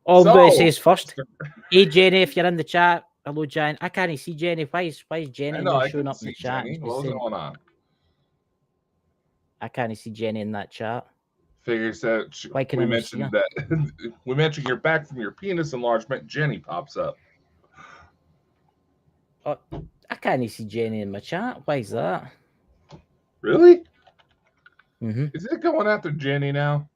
All I'm going to say is first, hey Jenny, if you're in the chat, hello Jen. I can't see Jenny. Why is Jenny not showing up in the chat? Jenny. What's going on? I can't see Jenny in that chat. Figures that we mentioned that we mentioned you're back from your penis enlargement. Jenny pops up. Oh, I can't see Jenny in my chat. Why is that? Really? Mm-hmm. Is it going after Jenny now?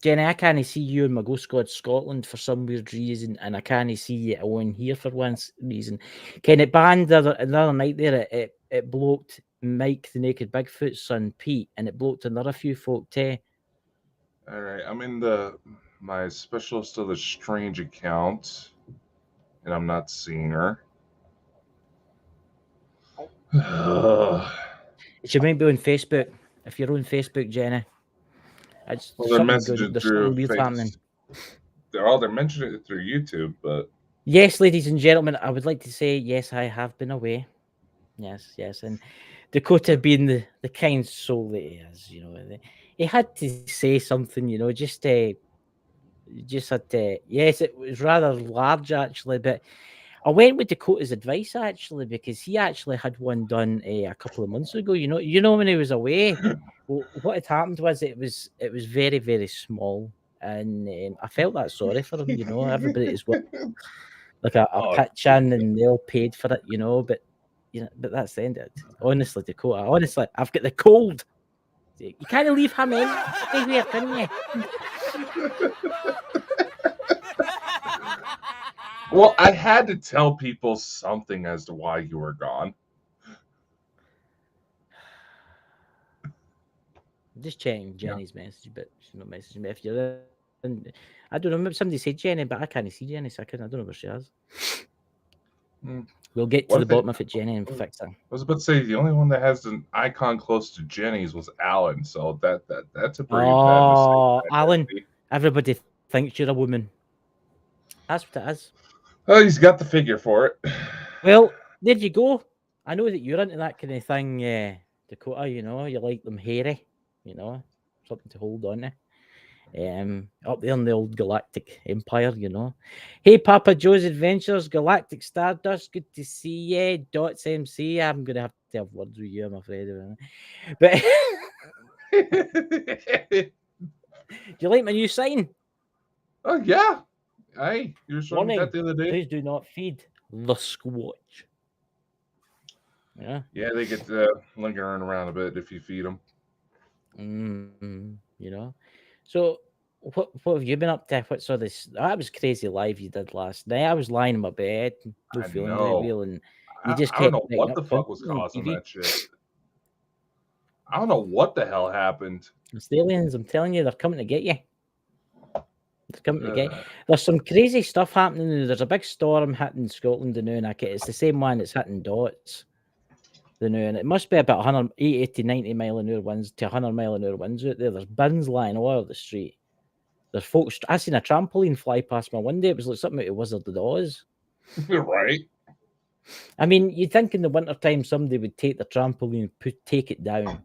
Jenny, I can't see you in my Go Squad Scotland for some weird reason, and I can't see you on here for one reason. Can it banned another night there? It blocked Mike the Naked Bigfoot's son Pete, and it blocked another few folk too. All right, I'm in my specialist of the strange account, and I'm not seeing her. She might be on Facebook. If you're on Facebook, Jenny, they're messaging there's through something weird happening. They're mentioning it through YouTube, but yes, ladies and gentlemen, I would like to say yes, I have been away. Yes, and Dakota being the kind soul that he is, he had to say something, just had to. Yes, it was rather large actually, but I went with Dakota's advice actually because he actually had one done a couple of months ago. When he was away, well, what had happened was it was very, very small, and I felt that sorry for him. Everybody as well, like a pitch in, and they all paid for it. But but that's the end of it. Honestly, Dakota, I've got the cold. You can't leave him anywhere, can you? Well, I had to tell people something as to why you were gone. Just checking Jenny's message, but she's not messaging me. If you're in, I don't know. Somebody said Jenny, but I can't see Jenny, so I don't know where she is. We'll get to the bottom of it, Jenny, and fix it. I was about to say the only one that has an icon close to Jenny's was Alan, so that's a pretty bad mistake. Alan, everybody thinks you're a woman. That's what it is. Oh, he's got the figure for it. Well, there you go. I know that you're into that kind of thing, Dakota. You like them hairy, something to hold on to. Up there in the old Galactic Empire, Hey, Papa Joe's Adventures, Galactic Stardust, good to see you. Dots MC, I'm going to have words with you, I'm afraid. But do you like my new sign? Oh, yeah. Hey, you were showing me that the other day. Please do not feed the Squatch. Yeah. Yeah, they get lingering around a bit if you feed them. So what have you been up to? What's all this? That was crazy live you did last night. I was lying in my bed, no feeling very well, and you just I don't know what the fuck was causing that shit. I don't know what the hell happened. It's the aliens. I'm telling you, they're coming to get you. They're coming to get you. There's some crazy stuff happening. There's a big storm hitting Scotland now, and it's the same one that's hitting Dots. And it must be about 180 to 90 mile an hour winds to 100 mile an hour winds out there. There's bins lying all over the street. There's folks. I seen a trampoline fly past my window. It was like something out of Wizard of Oz. Right. I mean, you'd think in the wintertime somebody would take the trampoline and take it down,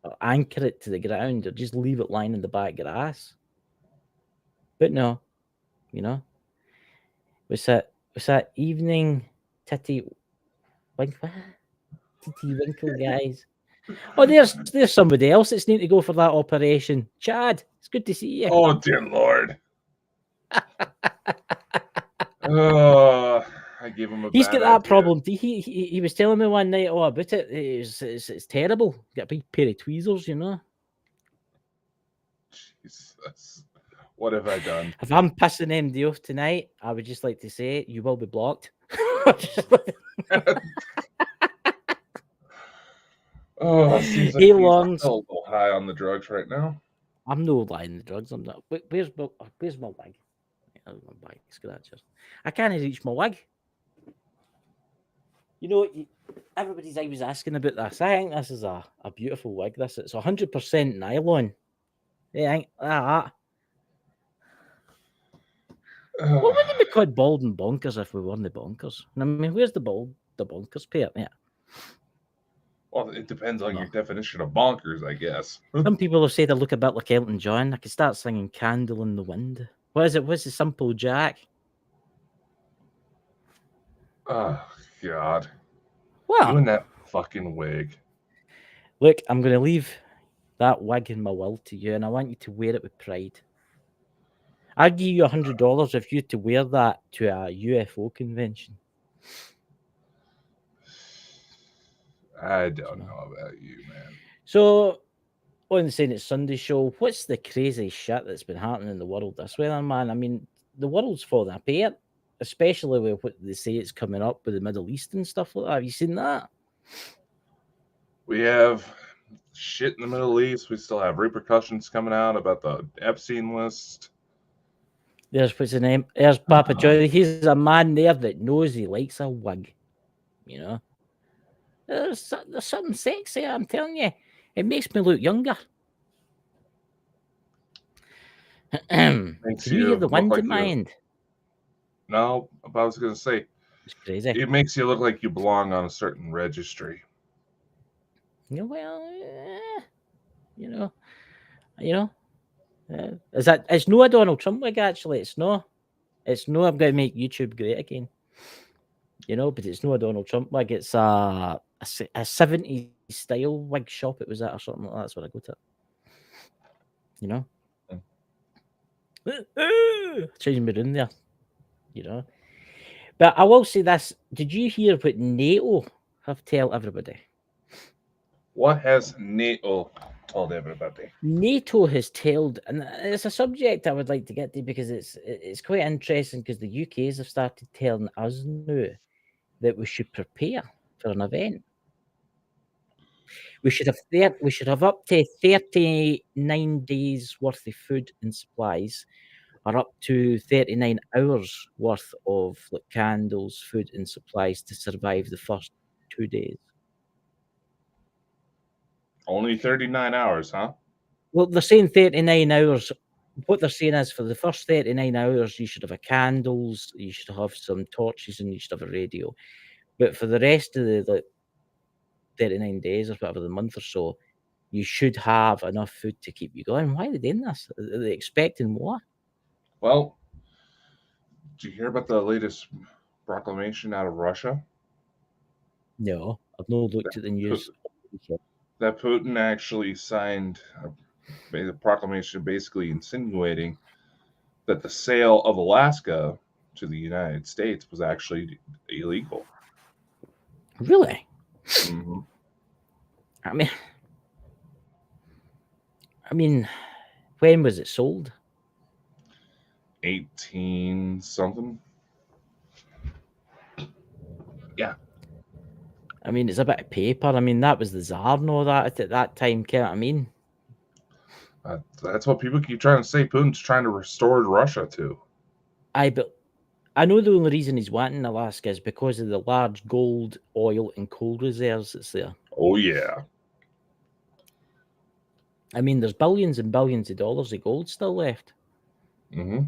or anchor it to the ground, or just leave it lying in the back grass. But no, was that evening titty winkle guys? Oh, there's somebody else that's need to go for that operation. Chad, it's good to see you. Oh dear Lord. I gave him a. He's got that problem. He was telling me one night about it. It's terrible. Got a big pair of tweezers, Jesus. What have I done? If I'm pissing MD off tonight, I would just like to say you will be blocked. Oh, seems like he's a little high on the drugs right now. I'm no lying on the drugs. I'm not. Where's my wig? My wig scratchers. I can't reach my wig. Everybody's always asking about this. I think this is a beautiful wig. It's 100% nylon. Yeah, I think that. What would it be called, bald and bonkers, if we were in the bonkers? I mean, where's the bonkers part? Yeah. Well, it depends on your definition of bonkers, I guess. Some people have said I look a bit like Elton John. I could start singing "Candle in the Wind." What is it? What's the simple Jack? Oh God. What? You and that fucking wig. Look, I'm going to leave that wig in my will to you, and I want you to wear it with pride. I'll give you $100 if you to wear that to a UFO convention. I don't know about you, man. So, on saying it's Sunday show, what's the crazy shit that's been happening in the world this weather, man? I mean, the world's falling apart, especially with what they say it's coming up with the Middle East and stuff like that. Have you seen that? We have shit in the Middle East. We still have repercussions coming out about the Epstein list. There's what's the name? There's Papa Johnny. He's a man there that knows he likes a wig. You know, there's something sexy. I'm telling you, it makes me look younger. Can Makes you hear you the look wind like in my you. end? No, I was gonna say It's crazy. it makes you look like you belong on a certain registry. Yeah, well, you know, you know. Is that? It's no a Donald Trump wig actually. It's no. It's no. I'm going to make YouTube great again. You know, but it's no a Donald Trump wig. It's a 70s style wig shop. It was at or something like that. That's what I go to. You know. Changing my room there, you know. But I will say this: did you hear what NATO have tell everybody? What has NATO told everybody? NATO has told, and it's a subject I would like to get to because it's quite interesting because the UK's have started telling us now that we should prepare for an event. We should have up to 39 days worth of food and supplies, or up to 39 hours worth of like candles, food, and supplies to survive the first 2 days. Only 39 hours, huh? Well, they're saying 39 hours. What they're saying is for the first 39 hours, you should have a candles, you should have some torches, and you should have a radio. But for the rest of the like 39 days or whatever, the month or so, you should have enough food to keep you going. Why are they doing this? Are they expecting more? Well, did you hear about the latest proclamation out of Russia? No, I've not looked That, at the Pu- news. that Putin actually signed a proclamation basically insinuating that the sale of Alaska to the United States was actually illegal. Really? Mm-hmm. I mean, I mean, when was it sold? 18 something. Yeah. I mean, it's a bit of paper. I mean, that was the Tsar and all that at that time. You know what I mean? That's what people keep trying to say Putin's trying to restore Russia to. But I know the only reason he's wanting Alaska is because of the large gold, oil, and coal reserves that's there. Oh, yeah. I mean, there's billions and billions of dollars of gold still left. Mm-hmm.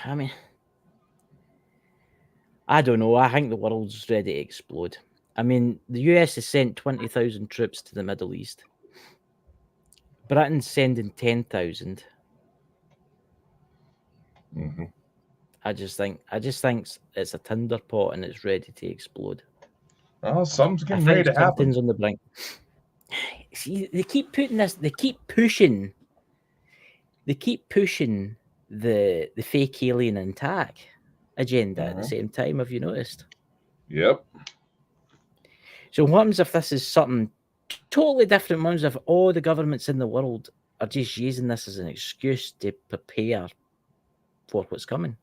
I mean, I don't know. I think the world's ready to explode. I mean, the US has sent 20,000 troops to the Middle East. Britain's sending 10,000. Mm-hmm. I just think it's a tinder pot and it's ready to explode. Well, something's I getting ready think to happen. something's on the brink. See, they keep putting this. They keep pushing. They keep pushing the fake alien attack agenda at the same time. Have you noticed? Yep. So what happens if this is something totally different? What happens if all the governments in the world are just using this as an excuse to prepare for what's coming?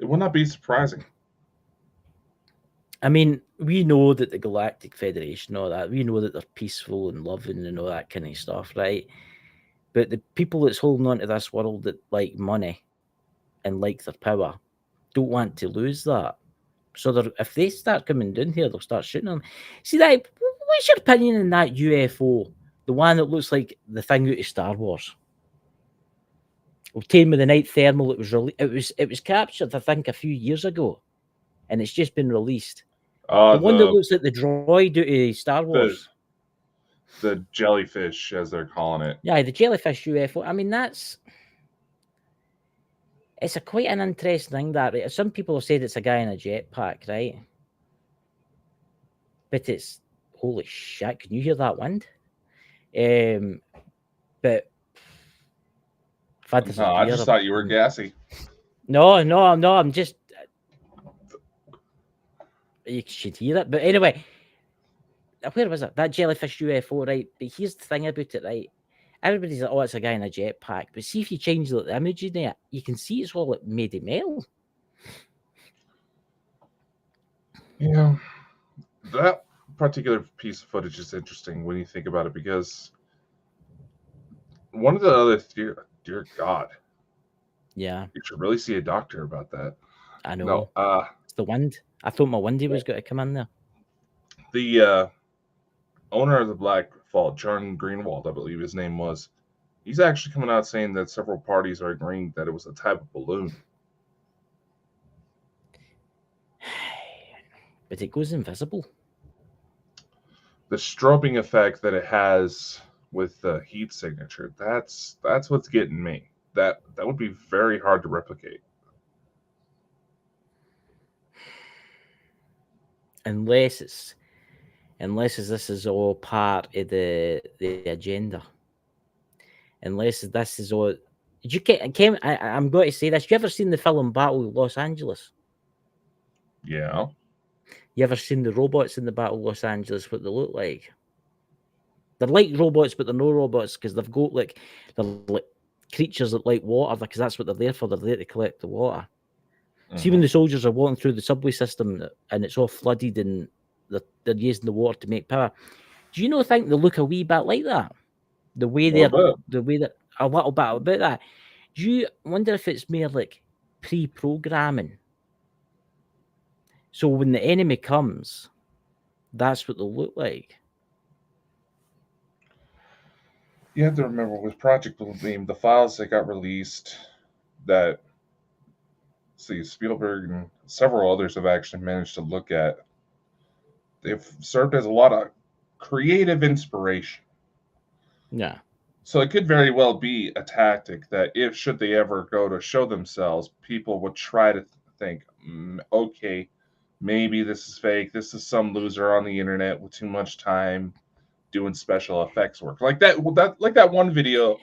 It will not be surprising. I mean, we know that the Galactic Federation, all that, we know that they're peaceful and loving and all that kind of stuff, right? But the people that's holding on to this world that like money and like their power don't want to lose that. So if they start coming down here, they'll start shooting them. See that? What's your opinion on that UFO? The one that looks like the thing out of Star Wars. Obtained with the night thermal. It was captured, I think, a few years ago, and it's just been released. The one that looks like the droid out of Star Wars. The jellyfish, as they're calling it. Yeah, the jellyfish UFO. I mean, it's a quite an interesting thing. That right? Some people have said it's a guy in a jetpack, right? But it's holy shit! Can you hear that wind? But fantasy No, I beer. just thought you were gassy. No, I'm just. You should hear it, but anyway, where was it? That jellyfish UFO, right? But here's the thing about it, right? Everybody's like, "Oh, it's a guy in a jetpack," but see if you change the image in there, you can see it's all like made of metal. Yeah, that particular piece of footage is interesting when you think about it, because one of the other dear God, Yeah, you should really see a doctor about that. I No, know. It's the wind. I thought my windy was going to come in there. the owner of the Black Vault, John Greenwald, I believe his name was, he's actually coming out saying that several parties are agreeing that it was a type of balloon. But it goes invisible. The strobing effect that it has with the heat signature, that's what's getting me. That would be very hard to replicate. Unless this is all part of the agenda. Unless this is all. Did you came? I'm going to say this. You ever seen the film Battle of Los Angeles? Yeah. You ever seen the robots in the Battle of Los Angeles? What they look like? They're like robots, but they're no robots because they've got they're like creatures that like water because that's what they're there for. They're there to collect the water. See, when the soldiers are walking through the subway system and it's all flooded and they're using the water to make power, do you think they look a wee bit like that? The way A little bit. the way that a little bit about that. Do you wonder if it's more like pre-programming? So when the enemy comes, that's what they'll look like. You have to remember with Project Bluebeam, the files that got released that Spielberg and several others have actually managed to look at, they've served as a lot of creative inspiration. Yeah. So it could very well be a tactic that, if should they ever go to show themselves, people would try to think, okay, maybe this is fake. This is some loser on the internet with too much time doing special effects work. Like that one video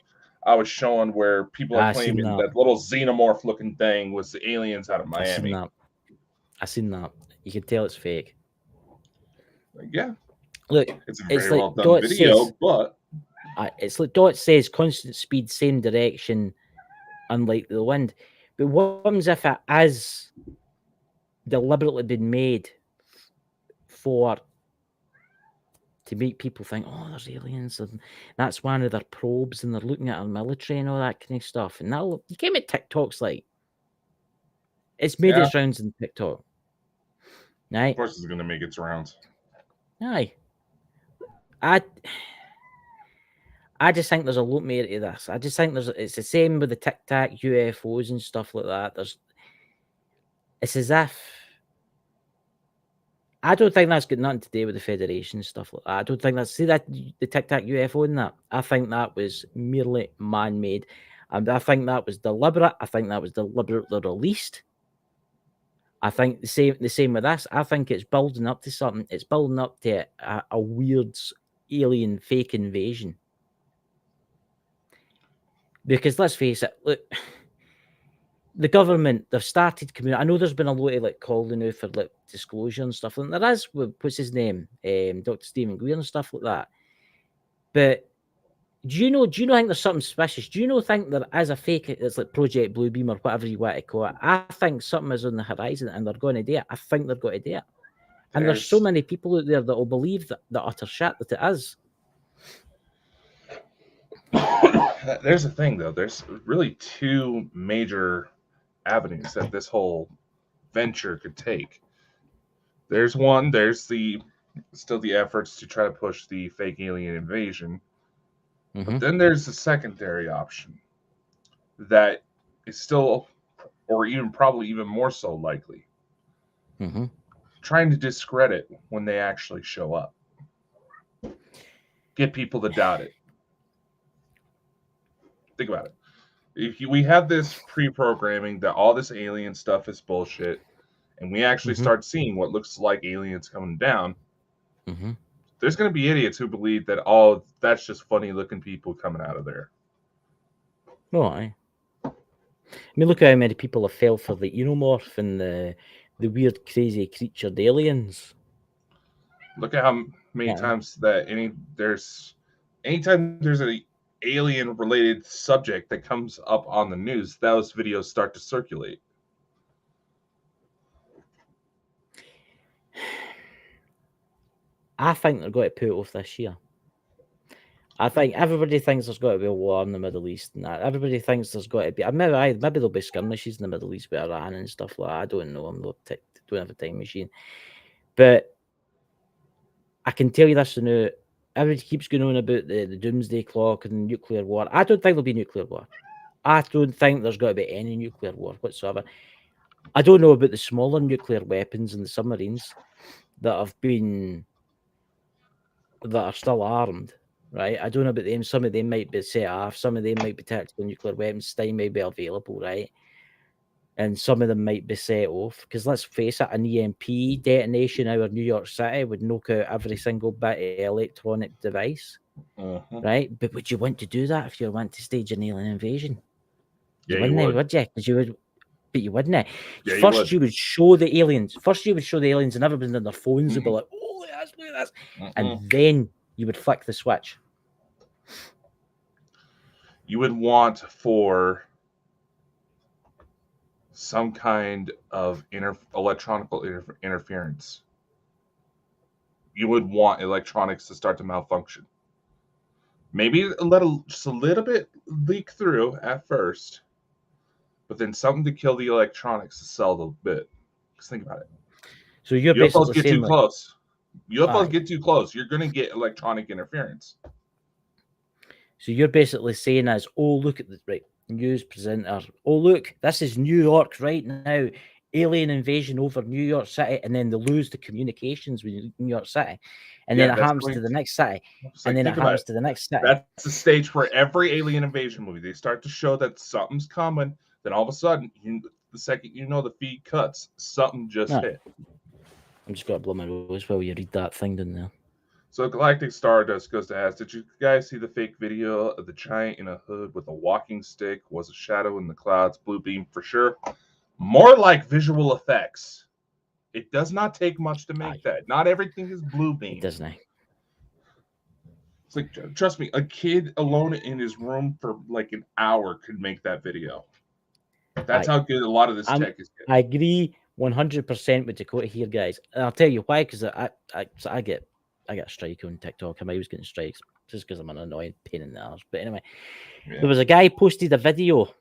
I was showing where people are I seen claiming that. that little xenomorph looking thing was the aliens out of I seen Miami. that. I seen that. You can tell it's fake. Like, yeah, Look, it's a it's very like well done Dot video, says. but It's like Dot says, constant speed, same direction, unlike the wind. But what happens if it has deliberately been made to make people think, oh, there's aliens, and that's one of their probes, and they're looking at our military and all that kind of stuff. And now you get me TikTok's like it's made yeah, its rounds in TikTok. of Right? course it's going to make its rounds. Aye. I just think there's a lot more to this. I just think it's the same with the Tic Tac UFOs and stuff like that. It's as if I don't think that's got nothing to do with the Federation and stuff like that. I don't think that the Tic Tac UFO in that. I think that was merely man-made, and I think that was deliberate. I think that was deliberately released. I think the same with this. I think it's building up to something. It's building up to a weird alien fake invasion. Because let's face it, look, the government, they've started I know there's been a lot of calling now for disclosure and stuff, and there is with what's his name, Dr. Stephen Greer and stuff like that. But do you think there's something suspicious? Do you think there is a fake? It's like Project Bluebeam or whatever you want to call it. I think something is on the horizon, and they're going to do it. I think they're going to do it. And there's so many people out there that will believe that the utter shit that it is. There's a thing, though. There's really two major avenues that this whole venture could take. There's still the efforts to try to push the fake alien invasion. Mm-hmm. But then there's the secondary option that is still, or even probably even more so likely, Mm-hmm. trying to discredit when they actually show up. get people to doubt it. Think about it. We have this pre-programming that all this alien stuff is bullshit, and we actually start seeing what looks like aliens coming down, there's going to be idiots who believe that all that's just funny-looking people coming out of there. Oh, aye. I mean, look at how many people have fell for the xenomorph and the weird, crazy creatured aliens. Look at how many times that anytime there's an alien-related subject that comes up on the news, those videos start to circulate. I think they're going to put it off this year. I think everybody thinks there's got to be a war in the Middle East, and that. Everybody thinks there's got to be. Maybe there'll be skirmishes in the Middle East with Iran and stuff like that. I don't know. Don't have a time machine, but I can tell you this now. Everybody keeps going on about the doomsday clock and nuclear war. I don't think there'll be nuclear war. I don't think there's got to be any nuclear war whatsoever. I don't know about the smaller nuclear weapons and the submarines that are still armed, right? I don't know about them. Some of them might be set off. Some of them might be tactical nuclear weapons. Still may be available, right? And some of them might be set off. Because let's face it, an EMP detonation out of New York City would knock out every single bit of electronic device, right? But would you want to do that if you want to stage an alien invasion? Yeah, you wouldn't, would. Would you? Because you would. But you wouldn't. Yeah, First, you would show the aliens. And everybody's on their phones would be like, "Oh, look at this," and then you would flick the switch. You would want for some kind of electronic interference. You would want electronics to start to malfunction. Maybe just a little bit leak through at first, but then something to kill the electronics to sell the bit. Just think about it. So you're UFOs basically get saying too close. UFOs get too close. You're going to get electronic interference. So you're basically saying as, oh, look at the right news presenter. Oh, look, this is New York right now. Alien invasion over New York City, and then they lose the communications with New York City, and then it happens to the next city, and then it happens to the next city. That's the stage for every alien invasion movie. They start to show that something's coming, then all of a sudden, the second you know the feed cuts, something just hit. I'm just going to blow my nose while you read that thing down there. So Galactic Stardust goes to ask, did you guys see the fake video of the giant in a hood with a walking stick? Was a shadow in the clouds? Blue beam for sure. More like visual effects. It does not take much to make that. Not everything is blue beam. It doesn't. It's like, trust me, a kid alone in his room for like an hour could make that video. That's how good a lot of this tech is getting. I agree 100% with Dakota here, guys. And I'll tell you why, because I get a strike on TikTok. I'm always getting strikes just because I'm an annoying pain in the ass. But anyway, there was a guy posted a video,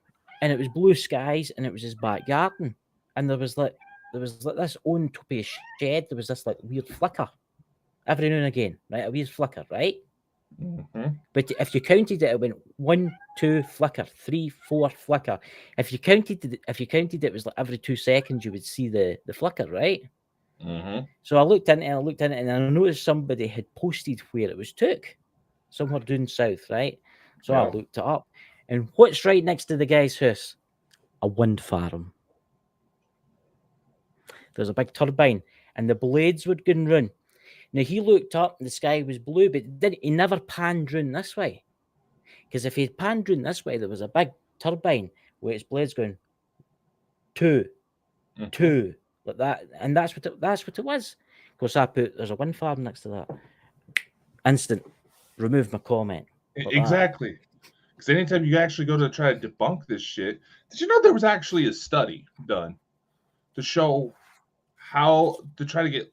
and it was blue skies, and it was his back garden, and there was like this on top of his shed. There was this like weird flicker every now and again, right? A weird flicker, right? But if you counted it, it went 1, 2 flicker, 3, 4 flicker. If you counted it, it was like every 2 seconds you would see the flicker, right? So I looked into it, and I noticed somebody had posted where it was took, somewhere down south, right? So I looked it up, and what's right next to the guy's house? A wind farm. There's a big turbine, and the blades would go and run. Now he looked up, and the sky was blue, but he never panned round this way, because if he had panned round this way, there was a big turbine with its blades going 2, 2. Like that, and that's what it was. Of course, I put there's a wind farm next to that. Instant, remove my comment. Like exactly, because anytime you actually go to try to debunk this shit, did you know there was actually a study done to show how to try to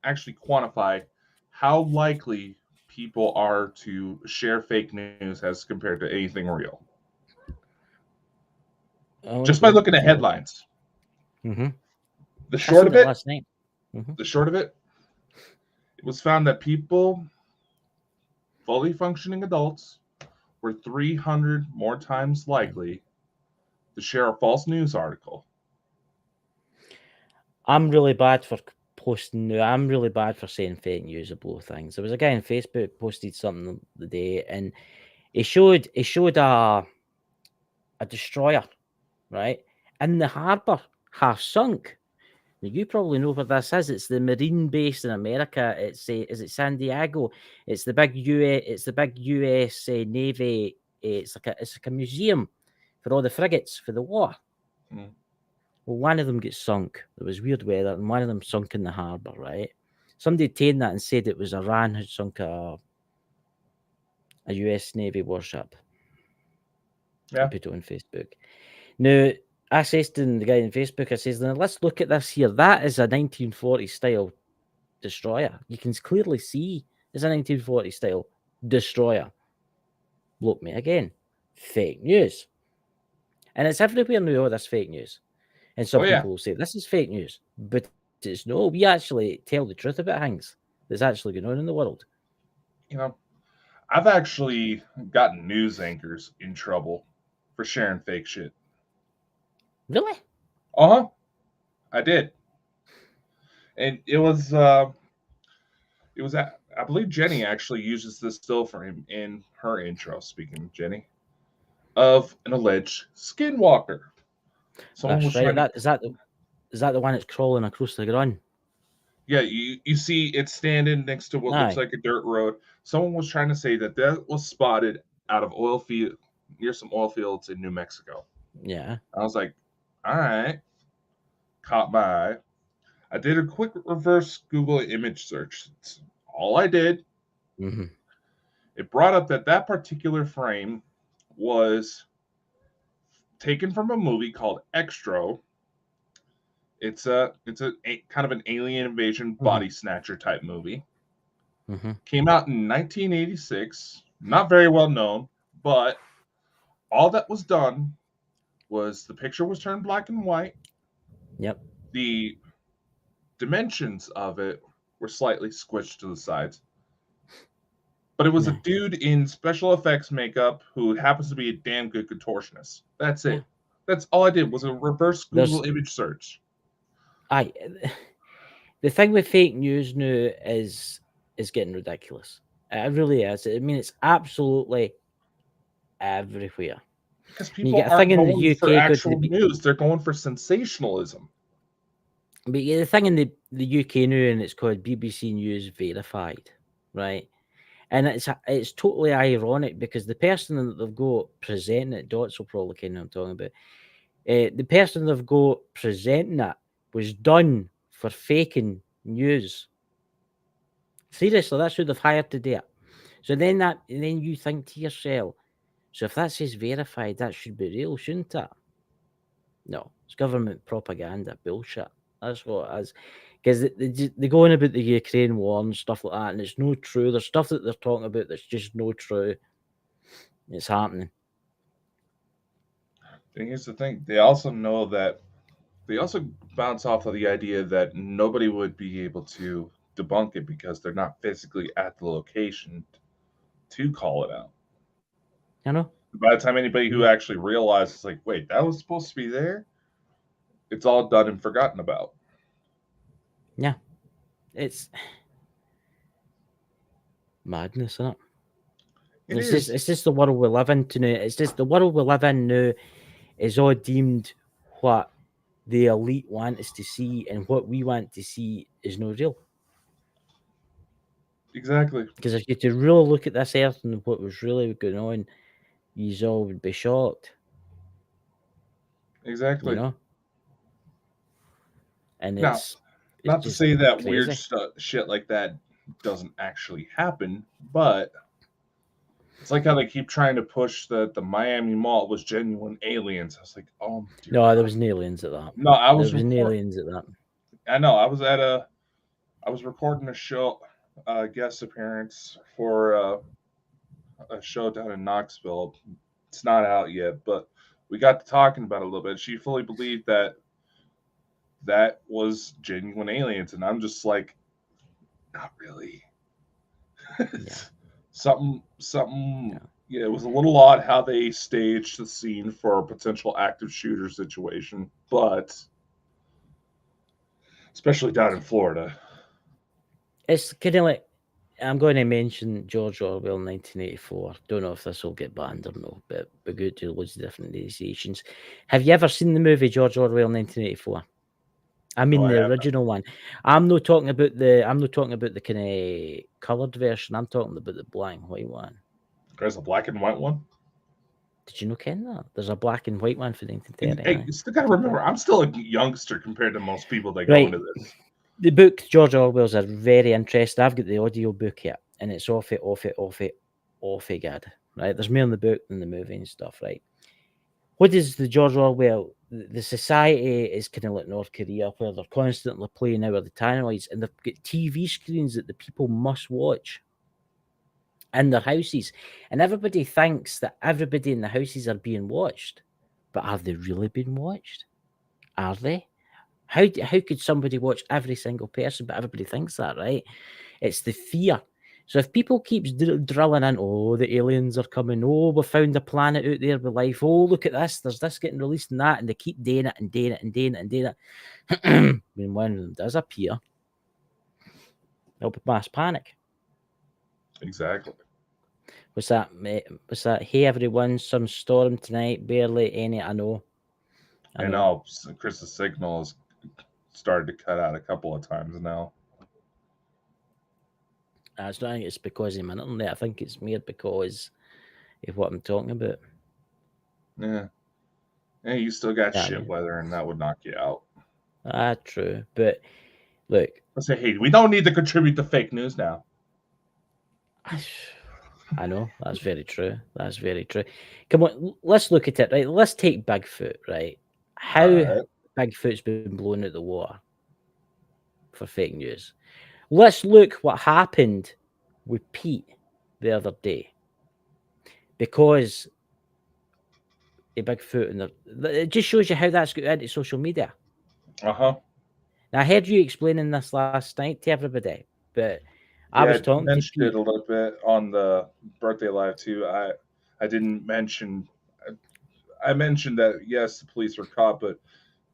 actually quantify how likely people are to share fake news as compared to anything real, just by looking at headlines. The short of it, it was found that people, fully functioning adults, were 300 more times likely to share a false news article. I'm really bad for posting now. I'm really bad for saying fake news of blow things. There was a guy on Facebook posted something the day, and he showed a destroyer, right, in the harbour, half sunk. Now, you probably know where this is. It's the Marine base in America. Is it San Diego? It's the big US Navy. It's like a museum for all the frigates for the war. Mm. Well, one of them gets sunk. There was weird weather, and one of them sunk in the harbour, right? Somebody taken that and said it was Iran had sunk a US Navy warship Yeah. and put it on Facebook. Now, I says to the guy on Facebook, I says, now let's look at this here. That is a 1940 style destroyer. You can clearly see it's a 1940 style destroyer. Look me again. Fake news. And it's everywhere now, all this fake news. And some Oh yeah. people will say, this is fake news. But it's no, we actually tell the truth about things that's actually going on in the world. You know, I've actually gotten news anchors in trouble for sharing fake shit. Really? Uh-huh. I did. And it was I believe Jenny actually uses this still frame in her intro, speaking of Jenny, of an alleged skinwalker. Someone That's was right. trying to Is that the one that's crawling across the ground? Yeah, you see it standing next to what looks Aye. like a dirt road. Someone was trying to say that that was spotted out of oil field near some oil fields in New Mexico. Yeah. I was like, all right, caught my eye. I did a quick reverse Google image search. It's all I did. Mm-hmm. It brought up that that particular frame was taken from a movie called Extro. It's a kind of an alien invasion body snatcher type movie. Mm-hmm. Came out in 1986. Not very well known, but all that was done was the picture was turned black and white. Yep. The dimensions of it were slightly squished to the sides. But it was a Yeah. dude in special effects makeup who happens to be a damn good contortionist. That's Yeah. it. That's all I did was a reverse There's Google image search. I the thing with fake news now is getting ridiculous. It really is. I mean, it's absolutely everywhere. Because And you people get a thing aren't in the going for UK, go to actual news, they're going for sensationalism. but you get the thing in the UK now, and it's called BBC News Verified, right? And it's totally ironic because the person that they've got presenting it, Dots will probably kind of know what I'm talking about. The person they've got presenting it was done for faking news. Seriously, that's who they've hired to do it. So then you think to yourself, so if that says verified, that should be real, shouldn't it? No, it's government propaganda bullshit. That's what it is. Because they go on about the Ukraine war and stuff like that, and it's no true. There's stuff that they're talking about that's just no true. It's happening. And here's the thing: they also know that they also bounce off of the idea that nobody would be able to debunk it because they're not physically at the location to call it out. You know? By the time anybody who actually realizes, like, wait, that was supposed to be there, it's all done and forgotten about. Yeah. It's madness, isn't it? It is It's just the world we live in now. It's just the world we live in now is all deemed what the elite want us to see, and what we want to see is no real. exactly, Because if you to really look at this earth and what was really going on, you all would be shocked, you exactly. know. And Now, it's not to just say that weird crazy. shit like that doesn't actually happen, but it's like how they keep trying to push that the Miami Mall was genuine aliens. I was like, oh dear No, there God. was no aliens at that. No, I There was was no record. aliens at that. I know. I was recording a show, guest appearance for a show down in Knoxville. It's not out yet, but we got to talking about it a little bit. She fully believed that that was genuine aliens, and I'm just like, not really. Yeah, Something. yeah. Yeah, it was a little odd how they staged the scene for a potential active shooter situation, but especially down in Florida. It's kind of like I'm going to mention George Orwell 1984. Don't know if this will get banned or no, but we go to loads of different nations. Have you ever seen the movie George Orwell 1984? I No, mean I the haven't. original one. I'm not talking about the kind of coloured version. I'm talking about the black and white one. There's a black and white one. Did you know ken that? There's a black and white one for And 1930. hey, you still gotta remember, I'm still a youngster compared to most people that go Right. into this. The book George Orwell's are very interesting. I've got the audio book here, and it's off it, good. Right? There's more in the book than the movie and stuff, right? What is the George Orwell? The society is kind of like North Korea, where they're constantly playing out the timelines, and they've got TV screens that the people must watch in their houses, and everybody thinks that everybody in the houses are being watched, but are they really being watched? Are they? How could somebody watch every single person, but everybody thinks that, right? It's the fear. So if people keeps drilling in, oh, the aliens are coming, oh, we found a planet out there with life, oh, look at this, there's this getting released and that, and they keep doing it and doing it and doing it and doing it. When one of them does appear, there'll be mass panic. Exactly. What's that, mate? What's that? Hey, everyone, some storm tonight, barely any, I know. I know Chris's signal has started to cut out a couple of times now. I don't think it's because of my internet. I think it's mere because of what I'm talking about. Yeah. Yeah, you still got shit weather, and that would knock you out. True. But look, I say, hey, we don't need to contribute to fake news now. I know, that's very true. That's very true. Come on, let's look at it, right? Let's take Bigfoot, right? How Bigfoot's been blown out the water for fake news. Let's look what happened with Pete the other day. Because a Bigfoot, and it just shows you how that's got into social media. Uh-huh. Now, I heard you explaining this last night to everybody, but I was talking mentioned to Pete. it a little bit on the birthday live too. I didn't mention. I mentioned that yes, the police were caught, but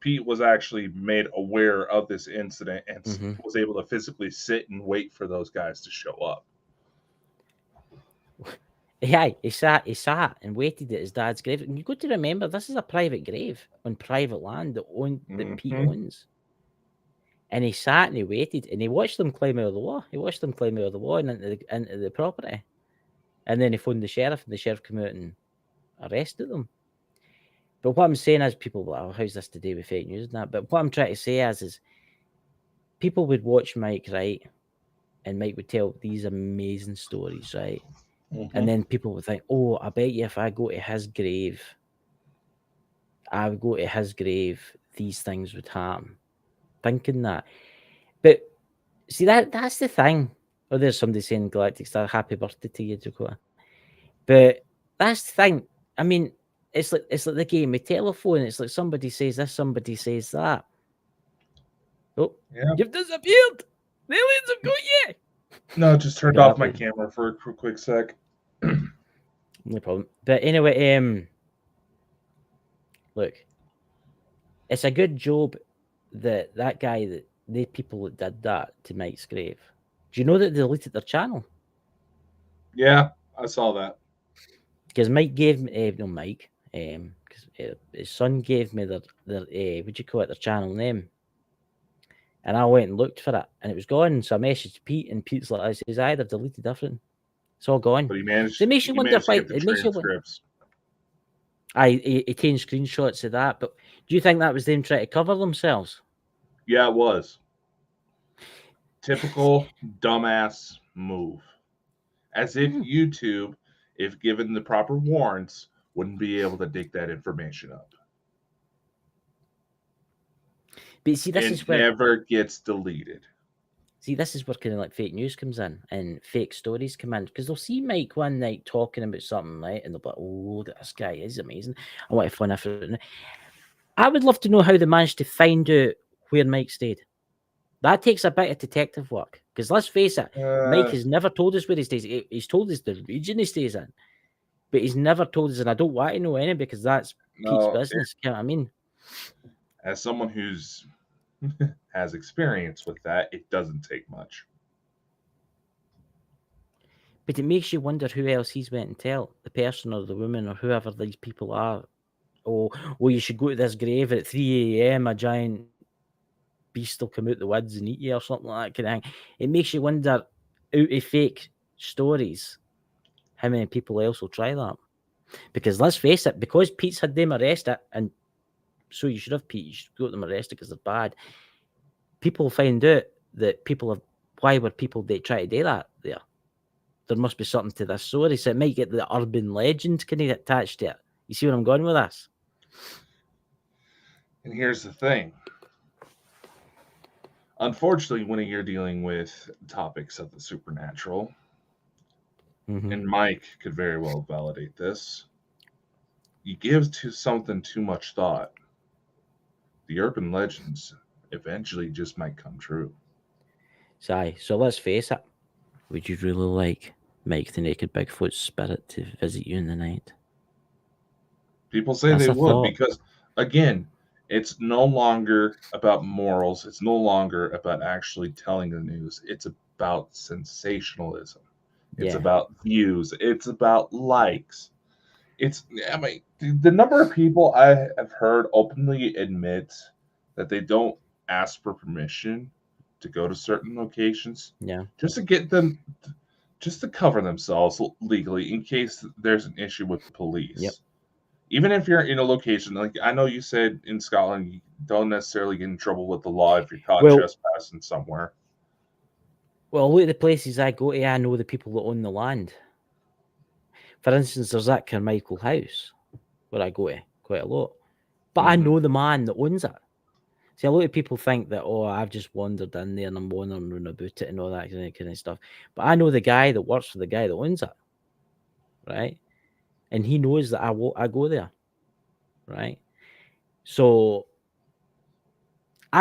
Pete was actually made aware of this incident and was able to physically sit and wait for those guys to show up. Yeah, he sat and waited at his dad's grave. And you've got to remember, this is a private grave on private land that Pete owns. And he sat and he waited and he watched them climb out of the wall. He watched them climb out of the wall and into the property. And then he phoned the sheriff, and the sheriff came out and arrested them. But what I'm saying is, people, well, how's this to do with fake news and that? But what I'm trying to say is people would watch Mike, right? And Mike would tell these amazing stories, right? And then people would think, oh, I bet you if I go to his grave, these things would happen. Thinking that. But see, that's the thing. Oh, there's somebody saying Galactic Star, happy birthday to you, Dakota. But that's the thing. I mean, it's like the game of telephone. It's like somebody says this, somebody says that. Oh, yeah. You've disappeared. The aliens have got you. No, just turned off my camera for a quick sec. No problem. But anyway, look, it's a good job that guy, that the people that did that to Mike's grave. Do you know that they deleted their channel? Yeah, I saw that. Because Mike gave me, no Mike, because his son gave me their what do you call it, their channel name. And I went and looked for it, and it was gone. So I messaged Pete, and Pete's like, I says, they've deleted everything. It's all gone. But he managed. So it makes you wonder why. It makes transcripts. He changed screenshots of that. But do you think that was them trying to cover themselves? Yeah, it was. Typical dumbass move. As if YouTube, if given the proper warrants, wouldn't be able to dig that information up. But see, this is where it never gets deleted. See, this is where kind of like fake news comes in and fake stories come in, because they'll see Mike one night talking about something, right? And they'll be like, oh, this guy is amazing. I want to find out. I would love to know how they managed to find out where Mike stayed. That takes a bit of detective work, because let's face it, Mike has never told us where he stays. He's told us the region he stays in, but he's never told us, and I don't want to know any, because that's Pete's business. You know what I mean? As someone who's has experience with that, it doesn't take much. But it makes you wonder who else he's went and tell, the person or the woman or whoever these people are. Oh, well, you should go to this grave at 3 a.m. A giant beast will come out the woods and eat you or something like that kind of thing. It makes you wonder, out of fake stories, how many people else will try that. Because let's face it, because Pete's had them arrested, and so you should have Pete, you should got them arrested because they're bad. People find out that people have, why were people they try to do that there? There must be something to this story. So it might get the urban legend kind of attached to it. You see where I'm going with this? And here's the thing. Unfortunately, when you're dealing with topics of the supernatural, and Mike could very well validate this, you give to something too much thought, the urban legends eventually just might come true. So let's face it. Would you really like Mike the Naked Bigfoot's spirit to visit you in the night? People say That's they a would thought. because, again, it's no longer about morals. It's no longer about actually telling the news. It's about sensationalism. It's Yeah. about views. It's about likes. I mean, the number of people I have heard openly admit that they don't ask for permission to go to certain locations Yeah. just to get them, just to cover themselves legally in case there's an issue with police. Yep. Even if you're in a location, like I know you said in Scotland, you don't necessarily get in trouble with the law if you're caught Well, trespassing somewhere. look at the places I go to. I know the people that own the land. For instance, there's that Carmichael house where I go to quite a lot. But I know the man that owns it. See, a lot of people think that, oh, I've just wandered in there and I'm wondering about it and all that kind of stuff. But I know the guy that works for the guy that owns it, right? And he knows that I go there, right? So,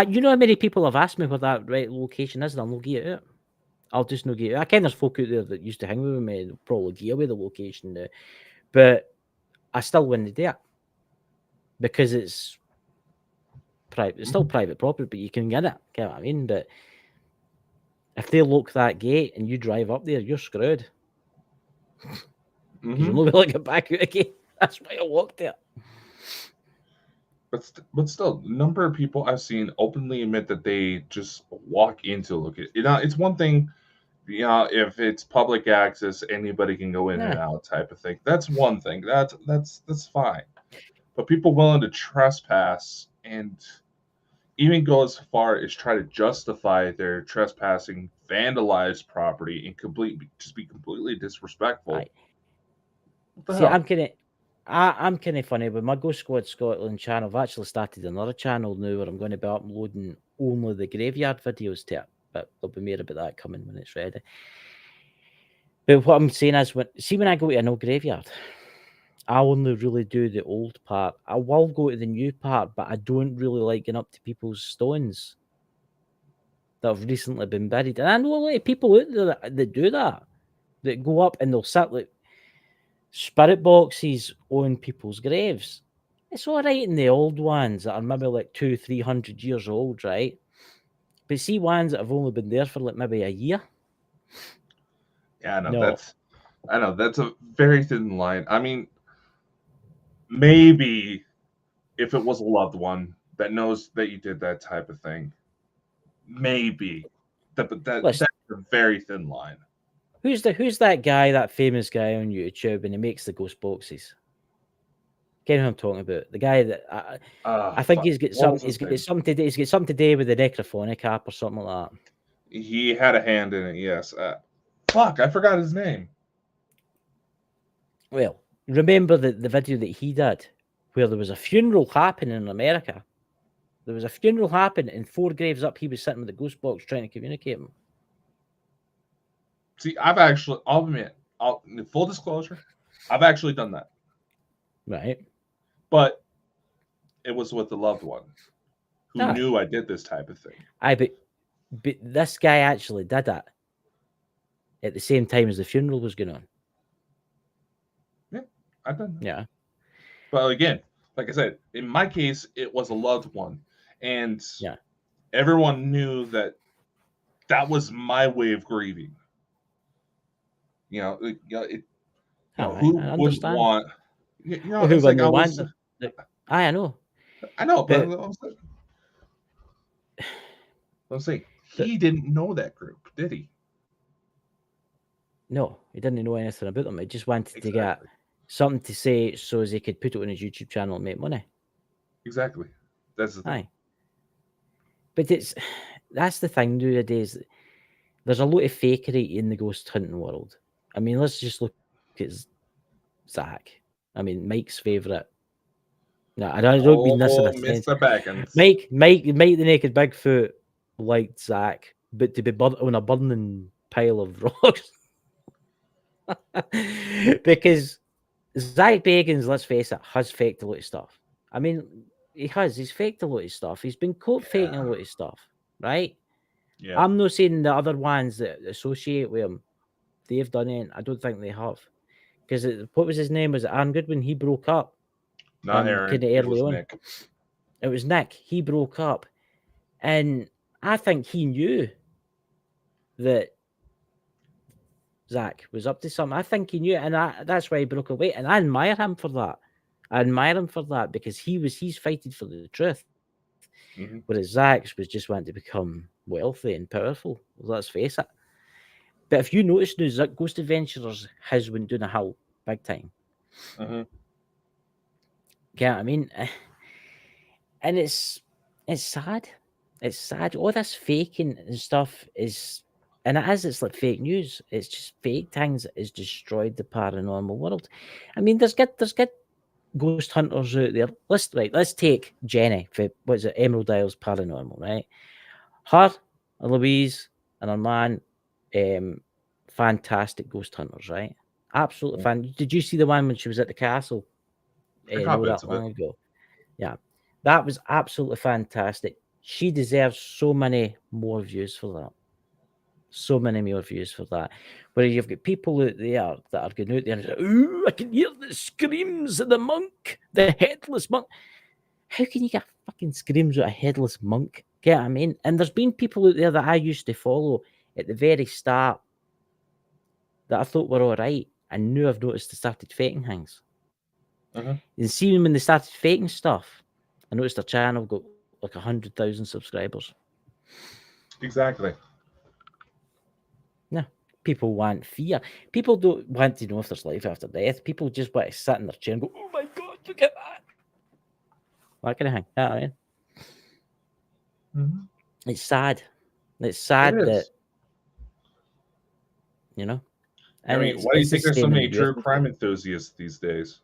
you know how many people have asked me where that right location is, and I'll not get it out. I'll just not get it. I kind of folk out there that used to hang with me, they'll probably give away the location now. But I still wouldn't do it because it's private. It's still private property, but you can get it. Get what I mean? But if they lock that gate and you drive up there, you're screwed because you'll not be able to get back out again. That's why I walked there. But still, the number of people I've seen openly admit that they just walk into a location. It's one thing, if it's public access, anybody can go in and Yeah. out type of thing. That's one thing. That's fine. But people willing to trespass and even go as far as try to justify their trespassing, vandalize property, and just be completely disrespectful. What the See, hell? I'm kind of funny with my Ghost Squad Scotland channel. I've actually started another channel now where I'm going to be uploading only the graveyard videos to it, but there'll be more about that coming when it's ready. But what I'm saying is, when I go to an old graveyard, I only really do the old part. I will go to the new part, but I don't really like getting up to people's stones that have recently been buried. And I know a lot of people out there that do that go up and they'll sit like spirit boxes on people's graves. It's all right in the old ones that are maybe like 200-300 years old, right? But see ones that have only been there for like maybe a year. Yeah, No, I know that's a very thin line. I mean, maybe if it was a loved one that knows that you did that type of thing, maybe but that's listen, a very thin line. who's that guy, that famous guy on YouTube, and he makes the ghost boxes? Get who I'm talking about? The guy that I think Fuck. he's got What was something. his name? He's got something to do with the necrophonic app or something like that. He had a hand in it. Yes. Fuck, I forgot his name. Well, remember the video that he did where there was a funeral happening in America. There was a funeral happening, and 4 graves up, he was sitting with a ghost box trying to communicate with him. See, I'll admit, full disclosure, I've actually done that. Right. But it was with a loved one who knew I did this type of thing. But this guy actually did it at the same time as the funeral was going on. Yeah, I've done that. Yeah. But again, like I said, in my case, it was a loved one. And yeah, everyone knew that was my way of grieving. Who I wouldn't understand. want? Well, who It's like wouldn't I want was. them? I know, I know, but I but was saying the, he didn't know that group, did he? no, he didn't know anything about them. He just wanted to get Exactly. something to say so as he could put it on his YouTube channel and make money. Exactly. That's the thing. Aye. But that's the thing nowadays. There's a lot of fakery in the ghost hunting world. I mean, let's just look at Zach. I mean, Mike's favourite. No, I don't mean this in a sense. Mr. Baggins. Mike the Naked Bigfoot liked Zach, but to be on a burning pile of rocks. Because Zach Bagans, let's face it, has faked a lot of stuff. I mean, he has. He's faked a lot of stuff. He's been caught faking a lot of stuff, right? Yeah. I'm not saying the other ones that associate with him, they've done it. I don't think they have. Because what was his name? Was it Aaron Goodwin? He broke up. Not Kind Aaron. of It early was on. Nick. It was Nick. He broke up. And I think he knew that Zach was up to something. I think he knew it, and that's why he broke away. And I admire him for that. I admire him for that because he's fighting for the truth. Mm-hmm. Whereas Zach's was just wanting to become wealthy and powerful. Let's face it. But if you notice now, Ghost Adventurers has been doing a hill big time. Mm-hmm. Yeah, I mean, and it's sad. It's sad. All this faking and stuff is, and it is. It's like fake news. It's just fake things that has destroyed the paranormal world. I mean, there's good ghost hunters out there. Let's take Jenny for what's it, Emerald Isles Paranormal, right? Her, Louise, and her man, fantastic ghost hunters, right? Absolutely fan. Did you see the one when she was at the castle? I caught Not bits that of it. long ago. Yeah, that was absolutely fantastic. She deserves so many more views for that. So many more views for that. Where you've got people out there that are going out there and say, "Ooh, I can hear the screams of the monk, the headless monk." How can you get fucking screams at a headless monk? Get what I mean? And there's been people out there that I used to follow at the very start that I thought were all right. And now I've noticed they started faking things. Mm-hmm. And see when they started faking stuff, I noticed their channel got like 100,000 subscribers. Exactly. Yeah. People want fear. People don't want to know if there's life after death. People just want to sit in their chair and go, "Oh my God, look at that." That kind of thing. Yeah, I mean, it's sad. It's sad that, you know, I and mean, why do you it's the think there's so same in many the true UFO crime thing. enthusiasts these days?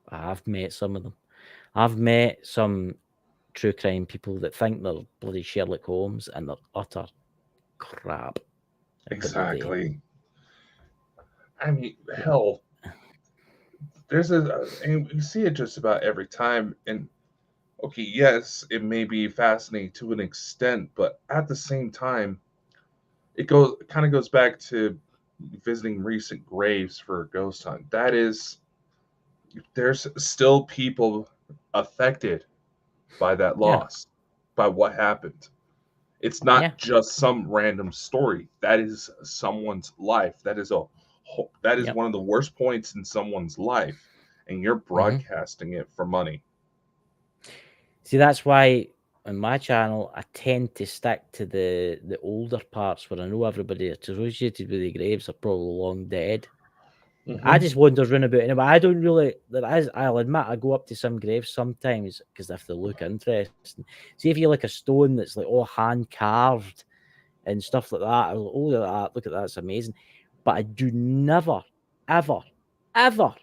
I've met some of them. I've met some true crime people that think they're bloody Sherlock Holmes and they're utter crap. Exactly. I mean, hell, and you see it just about every time. And okay, yes, it may be fascinating to an extent, but at the same time, it kind of goes back to visiting recent graves for a ghost hunt. That is, there's still people affected by that loss, by what happened. It's not just some random story. That is someone's life. That is one of the worst points in someone's life, and you're broadcasting it for money. See, that's why on my channel I tend to stick to the older parts where I know everybody that's associated with the graves are probably long dead. I just wander around about anyway. I don't really. I'll admit, I go up to some graves sometimes because if they look interesting. See if you like a stone that's like all hand carved and stuff like that. I was like, oh, look at that, it's amazing. But I do never, ever, ever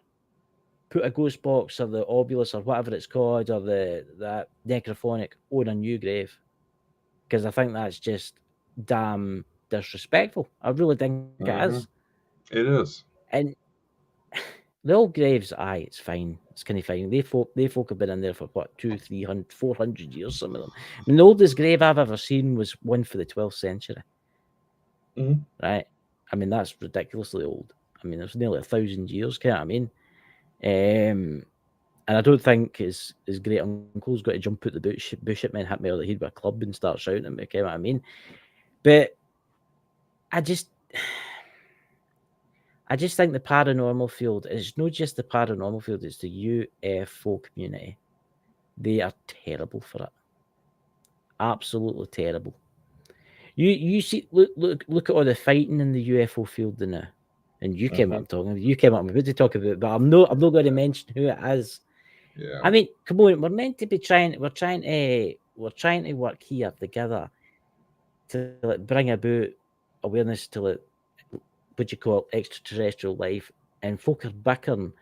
put a ghost box or the obulus or whatever it's called or that necrophonic on a new grave because I think that's just damn disrespectful. I really think it is. It is. And the old graves, aye, it's fine. It's kind of fine. They folk have been in there for what, 200, 300, 400 years, some of them. I mean, the oldest grave I've ever seen was one for the 12th century. Right? I mean, that's ridiculously old. I mean, it's nearly 1,000 years, can't I mean? And I don't think his great uncle's got to jump out the bush at me and hit me over the head with a club and start shouting at me. Okay, what I mean? But I just, I just think the paranormal field is not just the paranormal field; it's the UFO community. They are terrible for it. Absolutely terrible. You see, look at all the fighting in the UFO field now. And you came Uh-huh. up talking. You came up with to talk about, but I'm not going to mention who it is. Yeah. I mean, come on, we're meant to be trying. We're trying to work here together to like bring about awareness to like what you call extraterrestrial life, and folk are bickering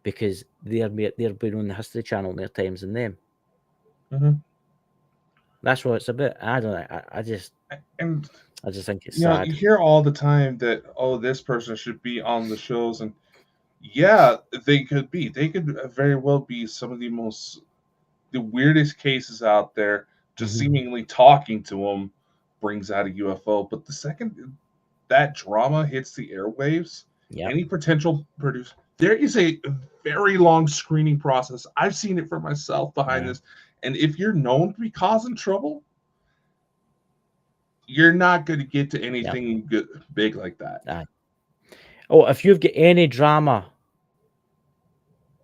because they're been on the History Channel more times than them. Mm-hmm. That's what it's about. I don't know. And I just think it's you sad. hear all the time that, oh, this person should be on the shows, and yeah, they could be. They could very well be some of the weirdest cases out there. Just Mm-hmm. seemingly talking to them brings out a UFO. But the second that drama hits the airwaves, Yep. any potential producer, there is a very long screening process. I've seen it for myself behind Yeah. this. And if you're known to be causing trouble, you're not going to get to Yep. anything good, big like that. Oh, if you've got any drama,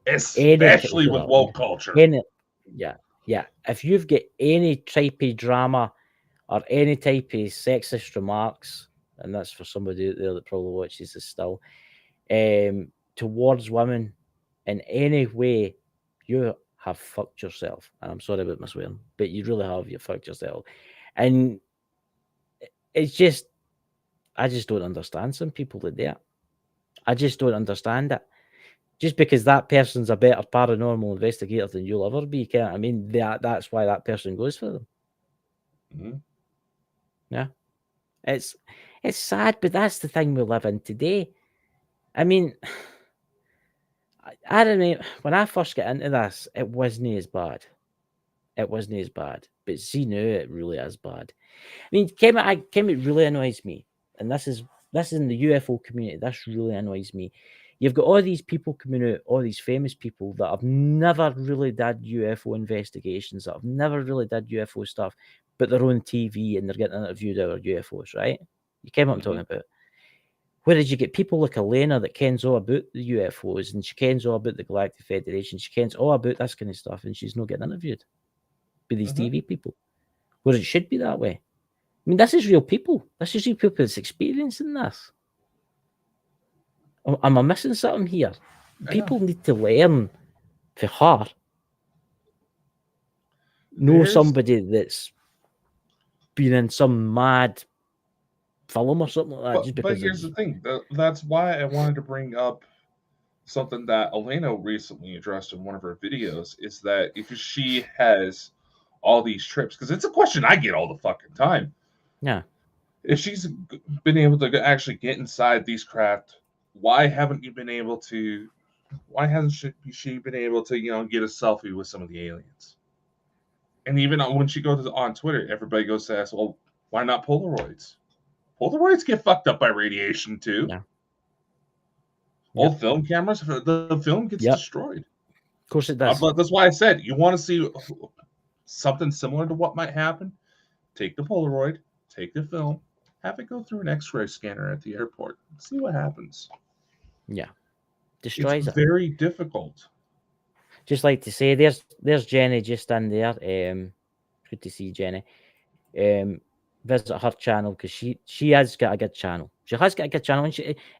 Especially with woke culture. any, yeah, yeah. If you've got any type of drama or any type of sexist remarks, and that's for somebody out there that probably watches this still, towards women in any way, you have fucked yourself. And I'm sorry about my swearing, but you really have. You fucked yourself, and it's just, I just don't understand some people that do it. I just don't understand it. Just because that person's a better paranormal investigator than you'll ever be, can't I mean that's why that person goes for them. Mm-hmm. Yeah, it's it's sad, but that's the thing we live in today. I mean, I don't know. When I first got into this, it wasn't as bad. It wasn't as bad, but see now it really is bad. I mean, Kemet really annoys me, and this is in the UFO community. This really annoys me. You've got all these people coming out, all these famous people that have never really did UFO investigations, that have never really did UFO stuff, but they're on TV and they're getting interviewed about UFOs, right? You came up I'm Mm-hmm. talking about. Where did you get people like Elena that kens all about the UFOs and she kens all about the Galactic Federation? She kens all about this kind of stuff, and she's not getting interviewed by these Mm-hmm. TV people. Where it should be that way. I mean, this is real people. This is real people that's experiencing this. Am I missing something here? People need to learn for her. Know There's somebody that's been in some mad film or something like that just but because here's it's the thing. That's why I wanted to bring up something that Elena recently addressed in one of her videos, is that if she has all these trips, because it's a question I get all the fucking time. yeah. If she's been able to actually get inside these craft, why haven't you been able to? Why hasn't she been able to, get a selfie with some of the aliens? And even when she goes on Twitter, everybody goes to ask, well, why not Polaroids? Polaroids get fucked up by radiation too. Yeah. Old film cameras, the film gets destroyed. Of course it does. But that's why I said, you want to see something similar to what might happen? Take the Polaroid, take the film, have it go through an X-ray scanner at the airport, see what happens. Yeah. Destroys It's it. very difficult. Just like to say, there's Jenny just in there. Good to see Jenny. Visit her channel because she has got a good channel. She has got a good channel,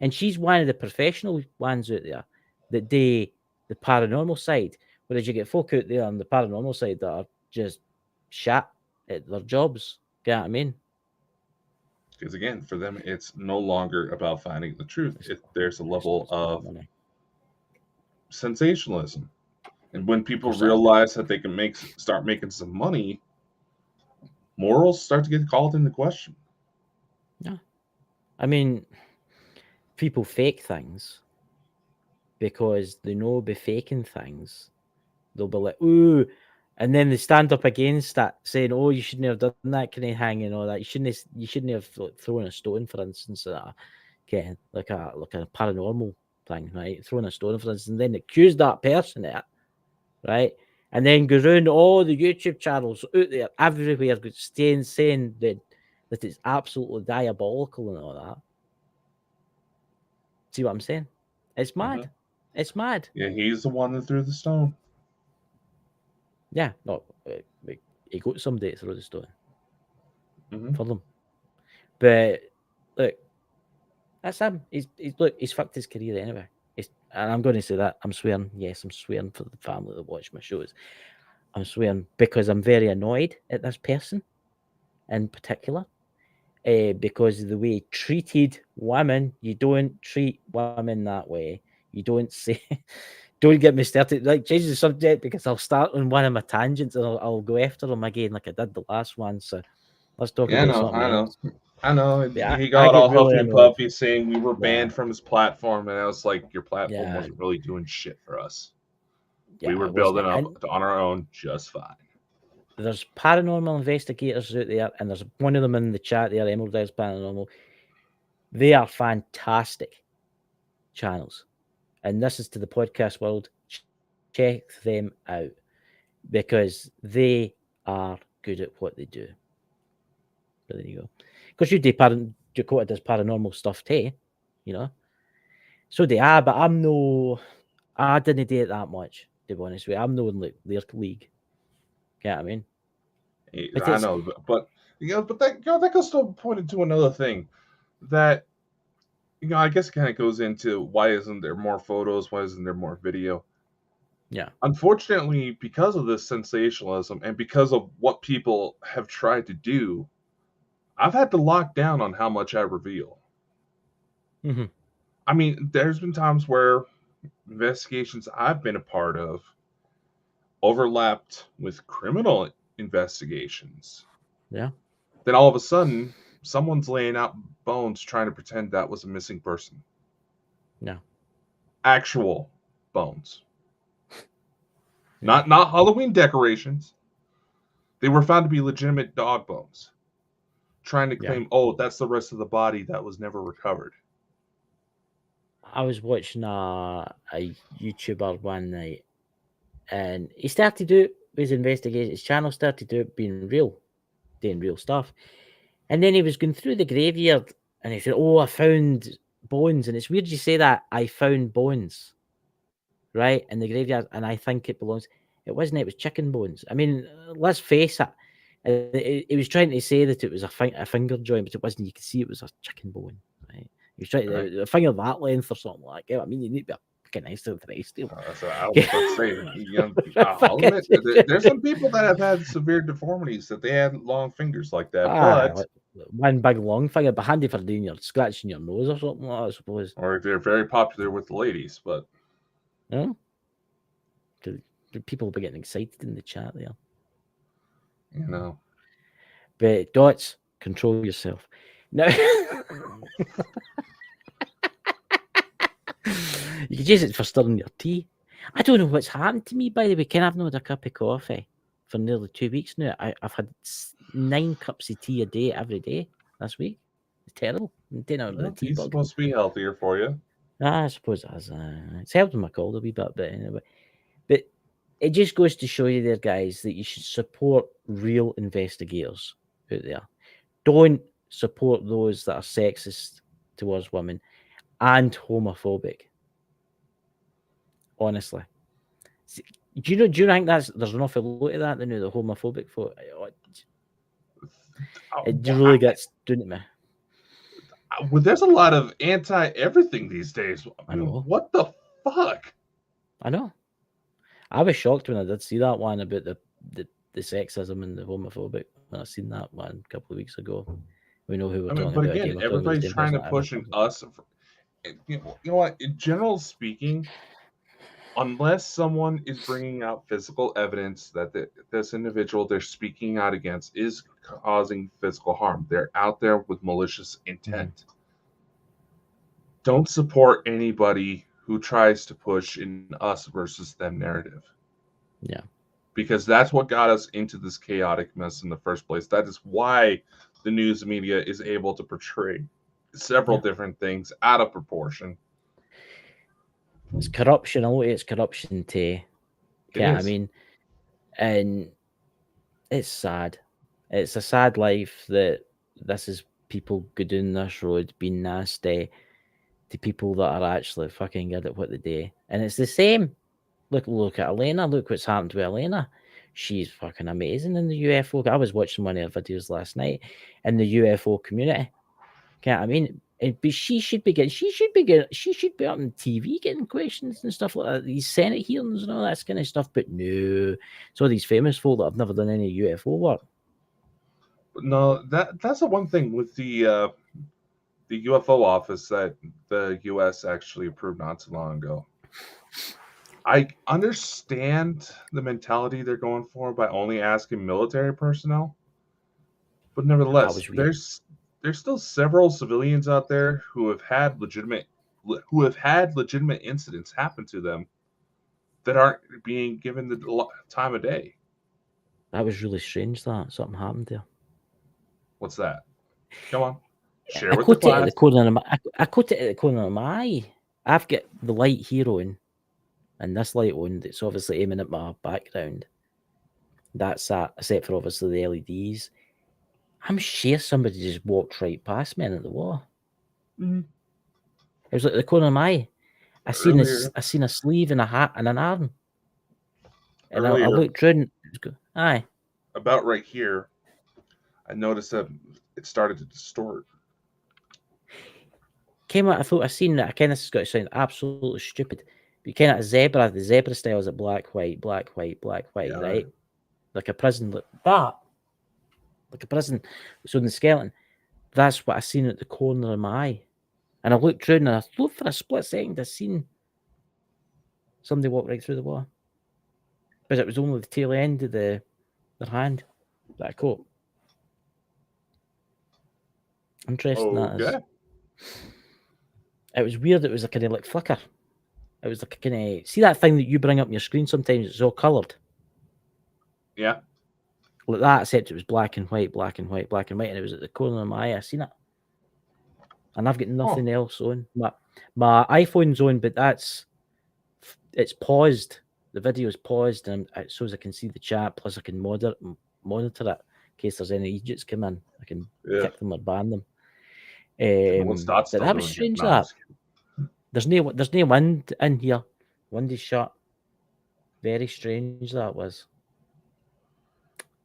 and she's one of the professional ones out there that do the paranormal side. Whereas you get folk out there on the paranormal side that are just shit at their jobs. Get what I mean? Because again, for them, it's no longer about finding the truth. There's a level of money. sensationalism, and when people realize that they can start making some money, morals start to get called into question. Yeah, I mean, people fake things because they know by faking things, they'll be like, ooh, and then they stand up against that, saying, "Oh, you shouldn't have done that kind of hanging, or that you shouldn't have like, thrown a stone, for instance, okay, like a paranormal thing, right? Throwing a stone, for instance, and then accuse that person of it. right? And then go around all the YouTube channels out there, everywhere, staying saying that it's absolutely diabolical and all that. See what I'm saying? It's Hmm. mad. It's mad. Yeah, he's the one that threw the stone. Yeah, no, he got somebody to throw the stone Hmm. for them. But look, that's him. He's fucked his career anyway. And I'm going to say that. I'm swearing. Yes, I'm swearing for the family that watch my shows. I'm swearing because I'm very annoyed at this person in particular. Because of the way he treated women. You don't treat women that way. You don't say, don't get me started. Like, change the subject because I'll start on one of my tangents and I'll go after him again like I did the last one. So let's talk Yeah, about no, something I know. else. I know. Yeah, He I got get all really huffy and annoyed. puffy saying we were Yeah, banned from his platform, and I was like, your platform yeah, wasn't really doing shit for us. We yeah, were it wasn't building it. up And on our own just fine. there's paranormal investigators out there, and there's one of them in the chat there, Emerald Isles Paranormal. They are fantastic channels. And this is to the podcast world. Check them out because they are good at what they do. But there you go. Because Dakota does paranormal stuff too, you know. So they are, but I'm no, I didn't do it that much, to be honest with you. I'm no in like their league. Get what I mean? But I it's, know, but that goes to point to another thing that I guess it kind of goes into why isn't there more photos? Why isn't there more video? yeah. Unfortunately, because of this sensationalism and because of what people have tried to do, I've had to lock down on how much I reveal. Mm-hmm. I mean, there's been times where investigations I've been a part of overlapped with criminal investigations. Yeah. Then all of a sudden, someone's laying out bones trying to pretend that was a missing person. Yeah. Actual bones. Yeah. Not Halloween decorations. They were found to be legitimate dog bones. Trying to Yeah. claim, oh, that's the rest of the body that was never recovered. I was watching a YouTuber one night and he started to do his investigation. His channel started to being real, doing real stuff. And then he was going through the graveyard and he said, "Oh, I found bones." And it's weird you say that. I found bones, right, in the graveyard, and I think it belongs. It wasn't. It was chicken bones. I mean, let's face it. He was trying to say that it was a finger joint, but it wasn't. You could see it was a chicken bone, right? He was trying Right? to a finger that length or something like that. I mean, you need to be a fucking nice to the still. So I was about to say, I'll admit, there's some people that have had severe deformities that they had long fingers like that, but Like one big long finger, but handy for doing your scratching your nose or something like that, I suppose. or they're very popular with the ladies. But Yeah. People will be getting excited in the chat there. you know, But dots, control yourself. Now you could use it for stirring your tea. I don't know what's happened to me, by the way. Ken, I've not had a cup of coffee for nearly 2 weeks now. I've had 9 cups of tea a day every day this week. It's terrible. I'm taking out the tea he's bug. supposed to be healthier for you. I suppose it has. It's helped with my cold a wee bit, but anyway. But it just goes to show you there, guys, that you should support real investigators out there. Don't support those that are sexist towards women and homophobic. Honestly, do you think there's an awful lot of that? The homophobic folk. It really gets down to me. Well, there's a lot of anti everything these days. I I mean, know. what the fuck? I know. I was shocked when I did see that one about the sexism and the homophobic. When I seen that one a couple of weeks ago, we know who we're talking But about again, again. We're talking about the everybody's same trying person. to push us. You know what? In general speaking, unless someone is bringing out physical evidence that this individual they're speaking out against is causing physical harm, they're out there with malicious intent. Don't support anybody who tries to push an us versus them narrative. Yeah. Because that's what got us into this chaotic mess in the first place. That is why the news media is able to portray several different things out of proportion. It's corruption. It's corruption to It I is. mean, and it's sad. It's a sad life that this is people go down this road being nasty to people that are actually fucking good at what they do. And it's the same. Look at Elena. Look what's happened to Elena. She's fucking amazing in the UFO. I was watching one of her videos last night in the UFO community. I mean? But she should be up on TV getting questions and stuff like that. These Senate hearings and all that kind of stuff. But no, it's all these famous folk that have never done any UFO work. No, that's the one thing with the UFO office that the U.S. actually approved not too long ago. I understand the mentality they're going for by only asking military personnel, but That nevertheless, was weird. there's still several civilians out there who have had legitimate incidents happen to them that aren't being given the time of day. That was really strange. That something happened there. What's that? Come on, share I with the caught it at class. the corner of my. I caught it at the corner of my eye. I've got the light here on, and this light on. That's obviously aiming at my background. That's that, except for obviously the LEDs. I'm sure somebody just walked right past me and at the wall. Mm-hmm. It was like the corner of my eye. I seen a sleeve and a hat and an arm. And I looked round. Aye. About right here, I noticed that it started to distort. Came out, I thought I seen that. Again, this has got to sound absolutely stupid. But you kind of a zebra, the zebra style is a black, white, yeah, right? Like a prison, like that. Like a prison. So in the skeleton, that's what I seen at the corner of my eye. And I looked round and I thought for a split second I seen somebody walk right through the wall. But it was only the tail end of their hand that I caught. Interesting that is. It was weird. It was a kind of like flicker. It was like a kind of, see that thing that you bring up on your screen sometimes, it's all coloured. Yeah. Like that, except it was black and white, and it was at the corner of my eye. I seen it. And I've got nothing else on. My iPhone's on, but it's paused. The video's paused, and so as I can see the chat, plus I can monitor it in case there's any idiots come in. I can kick them or ban them. But that was strange. That there's no wind in here. Wind is shut. Very strange that was.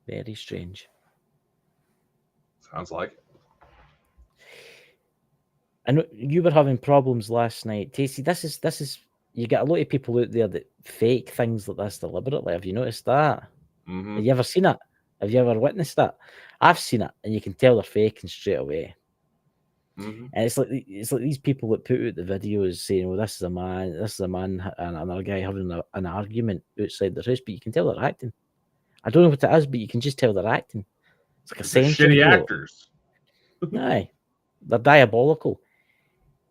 Very strange. Sounds like it. I know you were having problems last night, Tasty. This is you get a lot of people out there that fake things like this deliberately. Have you noticed that? Mm-hmm. Have you ever seen it? Have you ever witnessed that? I've seen it, and you can tell they're faking straight away. Mm-hmm. And it's like these people that put out the videos saying, "Well, this is a man, and another guy having an argument outside their house," but you can tell they're acting. I don't know what it is, but you can just tell they're acting. It's like a censor shitty actors. Aye, they're diabolical.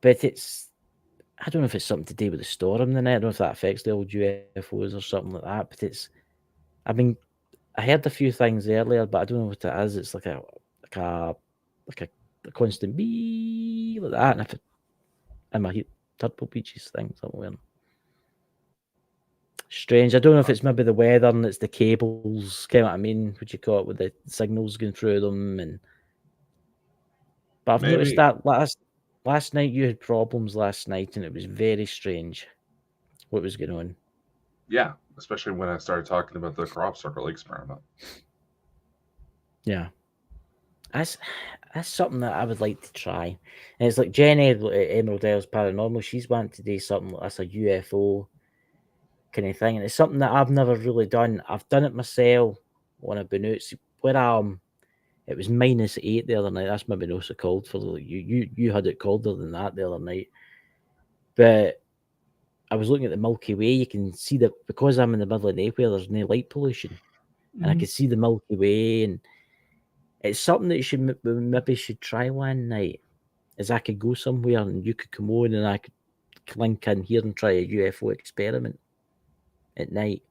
But I don't know if it's something to do with the storm the night. I don't know if that affects the old UFOs or something like that. But I heard a few things earlier, but I don't know what it is. It's like a constant bee like that, and if it in my turbo beaches thing somewhere. Strange. I don't know if it's maybe the weather and it's the cables. Kind of what I mean? What you call it with the signals going through them, but I've noticed that last night you had problems last night, and it was very strange. What was going on? Yeah, especially when I started talking about the crop circle experiment. Yeah. That's something that I would like to try. And it's like Jenny at Emerald Isles Paranormal, she's wanting to do something like that's a UFO kind of thing. And it's something that I've never really done. I've done it myself when I've been out where it was -8 the other night. That's maybe not so cold for you had it colder than that the other night. But I was looking at the Milky Way. You can see that because I'm in the middle of nowhere, there's no light pollution. And I could see the Milky Way, and it's something that you maybe should try one night. Is I could go somewhere and you could come on and I could link in here and try a UFO experiment at night.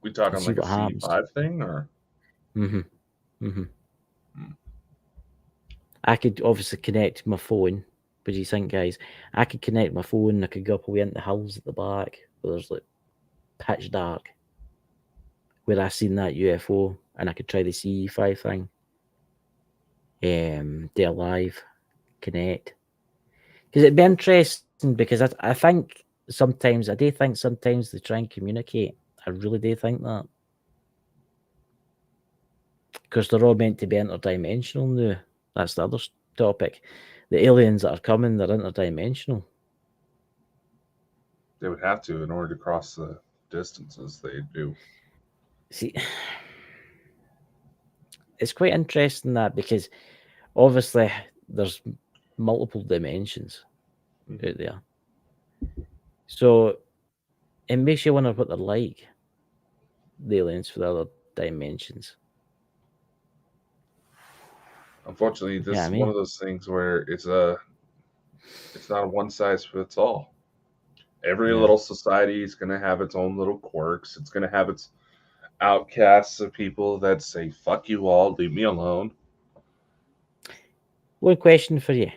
We talking like a C5 thing, or? I could obviously connect my phone. What do you think, guys? I could connect my phone. I could go up away into the hills at the back. Where there's like pitch dark, where I seen that UFO and I could try the CE5 thing, do a live connect. Because it'd be interesting because I think sometimes, I do think sometimes they try and communicate. I really do think that. Because they're all meant to be interdimensional now. That's the other topic. The aliens that are coming, they're interdimensional. They would have to in order to cross the distances they do. See, it's quite interesting that because obviously there's multiple dimensions out there. So it makes you wonder what they're like, the aliens for the other dimensions. Unfortunately, this Yeah, I is one mean, of those things where it's not a one size fits all. Every yeah. little society is going to have its own little quirks. It's going to have its outcasts of people that say "fuck you all, leave me alone." One question for you.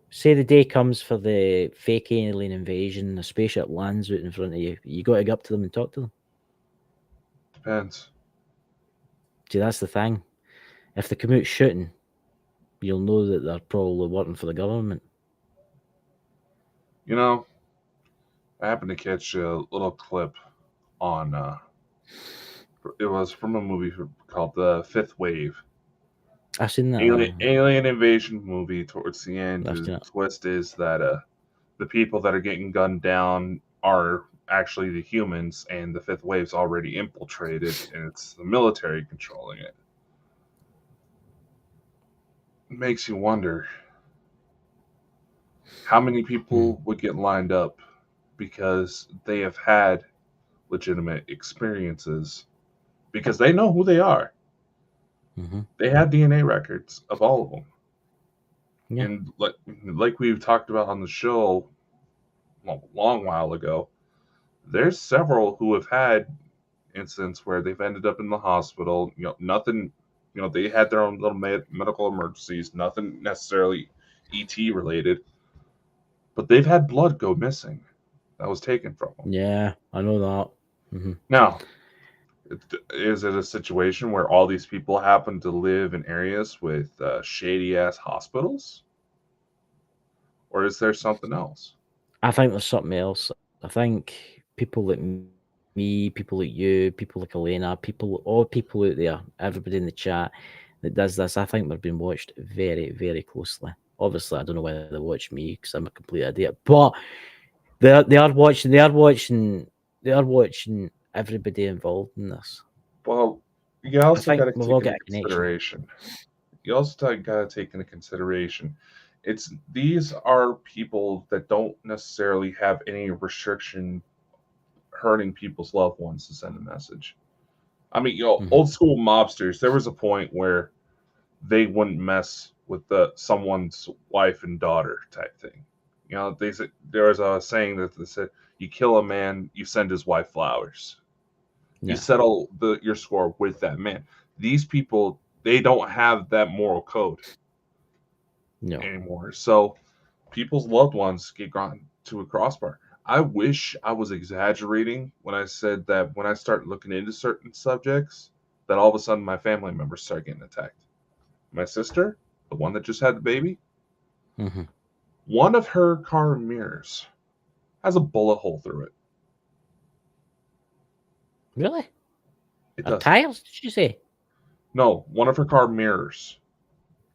Say the day comes for the fake alien invasion, a spaceship lands right in front of you. You got to go up to them and talk to them. Depends. See, that's the thing. If they come out shooting, you'll know that they're probably working for the government. You know, I happened to catch a little clip on. It was from a movie called The Fifth Wave. I've seen that. Alien invasion movie. Towards the end, I've the seen it. twist is that the people that are getting gunned down are actually the humans, and the Fifth Wave's already infiltrated, and it's the military controlling it. It makes you wonder how many people would get lined up because they have had legitimate experiences because they know who they are. Mm-hmm. They have DNA records of all of them. Yeah. And like we've talked about on the show a long while ago, there's several who have had incidents where they've ended up in the hospital. Nothing. They had their own little medical emergencies. Nothing necessarily ET related, but they've had blood go missing that was taken from them. Yeah, I know that. Mm-hmm. Now, is it a situation where all these people happen to live in areas with shady ass hospitals, or is there something else? I think there's something else. I think people like me, people like you, people like Elena, all people out there, everybody in the chat that does this, I think we're being watched very, very closely. Obviously, I don't know whether they watch me because I'm a complete idiot, but they are watching everybody involved in this. Well, you I also got think to we've all take got into a connection. consideration. You also got to take into consideration. These are people that don't necessarily have any restriction hurting people's loved ones to send a message. I mean, Mm-hmm. old school mobsters. There was a point where they wouldn't mess with someone's wife and daughter type thing. They said there was a saying that they said, "You kill a man, you send his wife flowers. You Yeah, settle your score with that man." These people, they don't have that moral code no. anymore. So people's loved ones get gone to a crossbar. I wish I was exaggerating when I said that when I start looking into certain subjects, that all of a sudden my family members start getting attacked. My sister, the one that just had the baby, Mm-hmm. one of her car mirrors has a bullet hole through it. Really? It Our does. tires? Did you say? No, one of her car mirrors,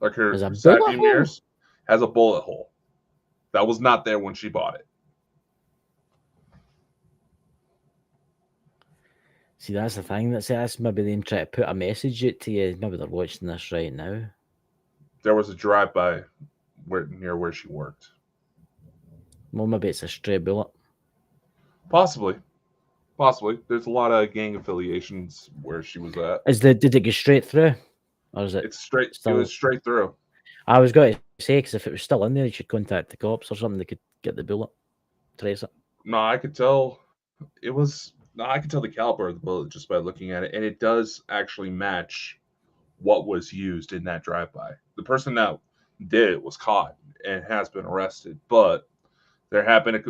like her There's a side bullet view hole. mirrors, has a bullet hole. That was not there when she bought it. See, that's the thing. That's maybe them trying to put a message out to you. Maybe they're watching this right now. There was a drive-by near where she worked. Well, maybe it's a stray bullet. Possibly. Possibly. There's a lot of gang affiliations where she was at. Did it go straight through, or is it It's straight. It was still? straight through. I was going to say because if it was still in there, you should contact the cops or something. They could get the bullet, trace it. No, I could tell it was. No, I could tell the caliber of the bullet just by looking at it, and it does actually match what was used in that drive-by. The person that did it was caught and has been arrested, but there have been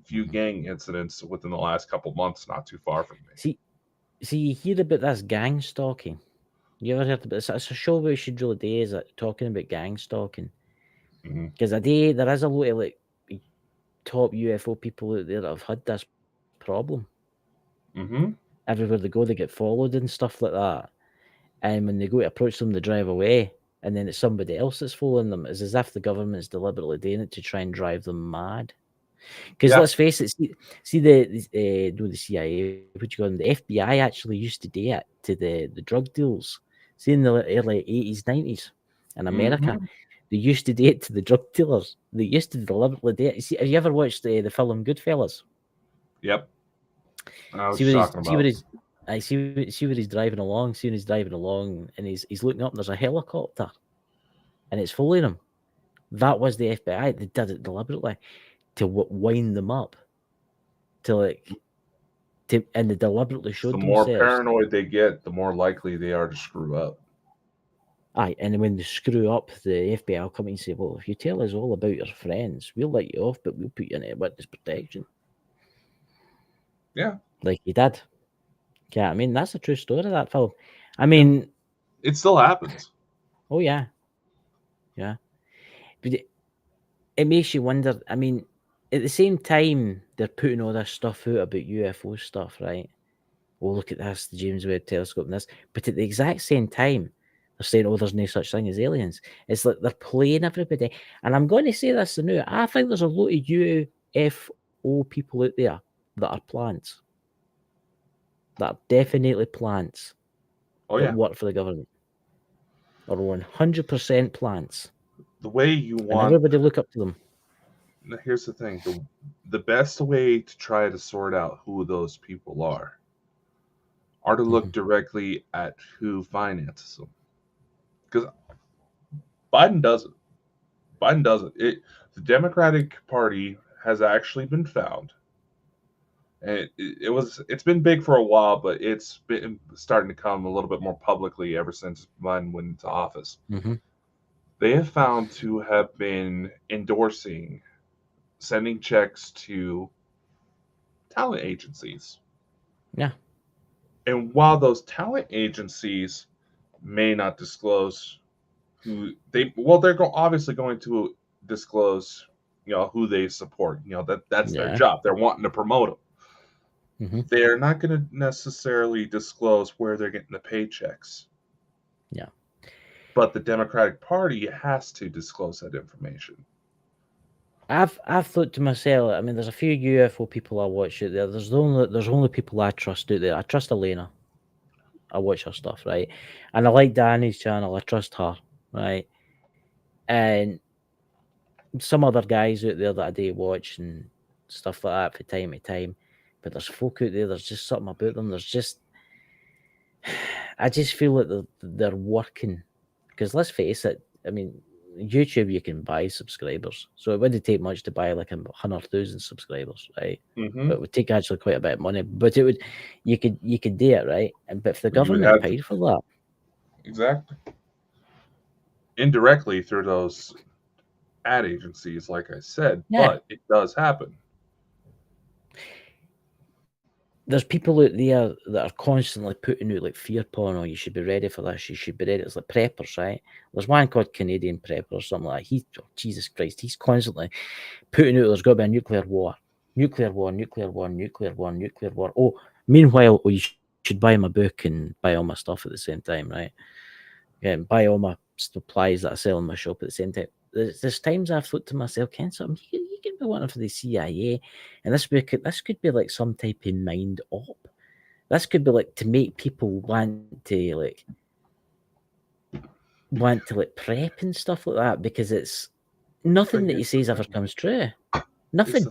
few gang incidents within the last couple months, not too far from me. See, you hear about this gang stalking. You ever heard about this? It's a show we should really do, is it, talking about gang stalking. Mm-hmm. Because there is a lot of like top UFO people out there that have had this problem. Mm-hmm. Everywhere they go, they get followed and stuff like that. And when they go to approach them, they drive away. And then it's somebody else that's following them. It's as if the government's deliberately doing it to try and drive them mad. Because Yeah. let's face it, see the CIA, what you call them, the FBI actually used to do it to the drug deals. See, in the early 80s, 90s in America, Mm-hmm. they used to do it to the drug dealers. They used to deliberately do it. See, have you ever watched the film Goodfellas? Yep. I was See what he's talking see what about. he's I see where he's driving along. See when he's driving along, and he's looking up, and there's a helicopter, and it's following him. That was the FBI. They did it deliberately to wind them up, to and they deliberately The showed more themselves. paranoid they get, the more likely they are to screw up. Aye, and when they screw up, the FBI will come in and say, "Well, if you tell us all about your friends, we'll let you off, but we'll put you in witness protection." Yeah. Like he did. Yeah, I mean that's a true story. That film. I mean, It still happens. oh yeah, yeah. But it makes you wonder. I mean, at the same time, they're putting all this stuff out about UFO stuff, right? Oh, look at this, the James Webb Telescope and this. But at the exact same time, they're saying, oh, there's no such thing as aliens. It's like they're playing everybody. And I'm going to say this now. I think there's a lot of UFO people out there that are plants. That are definitely plants Oh that yeah. work for the government. Or 100% plants. The way you And want. everybody look up to them. Here's the thing: the best way to try to sort out who those people are to look directly at who finances them. Because Biden doesn't. Biden doesn't. The Democratic Party has actually been found, and it's been big for a while, but it's been starting to come a little bit more publicly ever since Biden went into office. Mm-hmm. They have found to have been endorsing, sending checks to talent agencies. Yeah. And while those talent agencies may not disclose who they're obviously going to disclose, who they support. That's their Yeah. job. They're wanting to promote them. Mm-hmm. They're not going to necessarily disclose where they're getting the paychecks. Yeah. But the Democratic Party has to disclose that information. I've thought to myself, I mean, there's a few UFO people I watch out there. There's only people I trust out there. I trust Elena. I watch her stuff, right? And I like Danny's channel. I trust her, right? And some other guys out there that I do watch and stuff like that from time to time. But there's folk out there. There's just something about them. I just feel like they're working, because let's face it. I mean, YouTube, you can buy subscribers, so it wouldn't take much to buy like 100,000 subscribers, right? Mm-hmm. But it would take actually quite a bit of money. But you could do it, right? But if the You would government have paid for that, exactly indirectly through those ad agencies, like I said, yeah. but it does happen. There's people out there that are constantly putting out like fear porn. Oh, you should be ready for this. You should be ready. It's like preppers, right? There's one called Canadian Prepper or something like that. Jesus Christ, he's constantly putting out there's got to be a nuclear war, nuclear war, nuclear war, nuclear war, nuclear war. Oh, meanwhile, you should buy my book and buy all my stuff at the same time, right? Yeah, and buy all my supplies that I sell in my shop at the same time. There's times I've thought to myself, Ken, something you can be working for the CIA, and this could be like some type of mind op. This could be like to make people want to prep and stuff like that, because it's nothing that he says ever comes true. Nothing.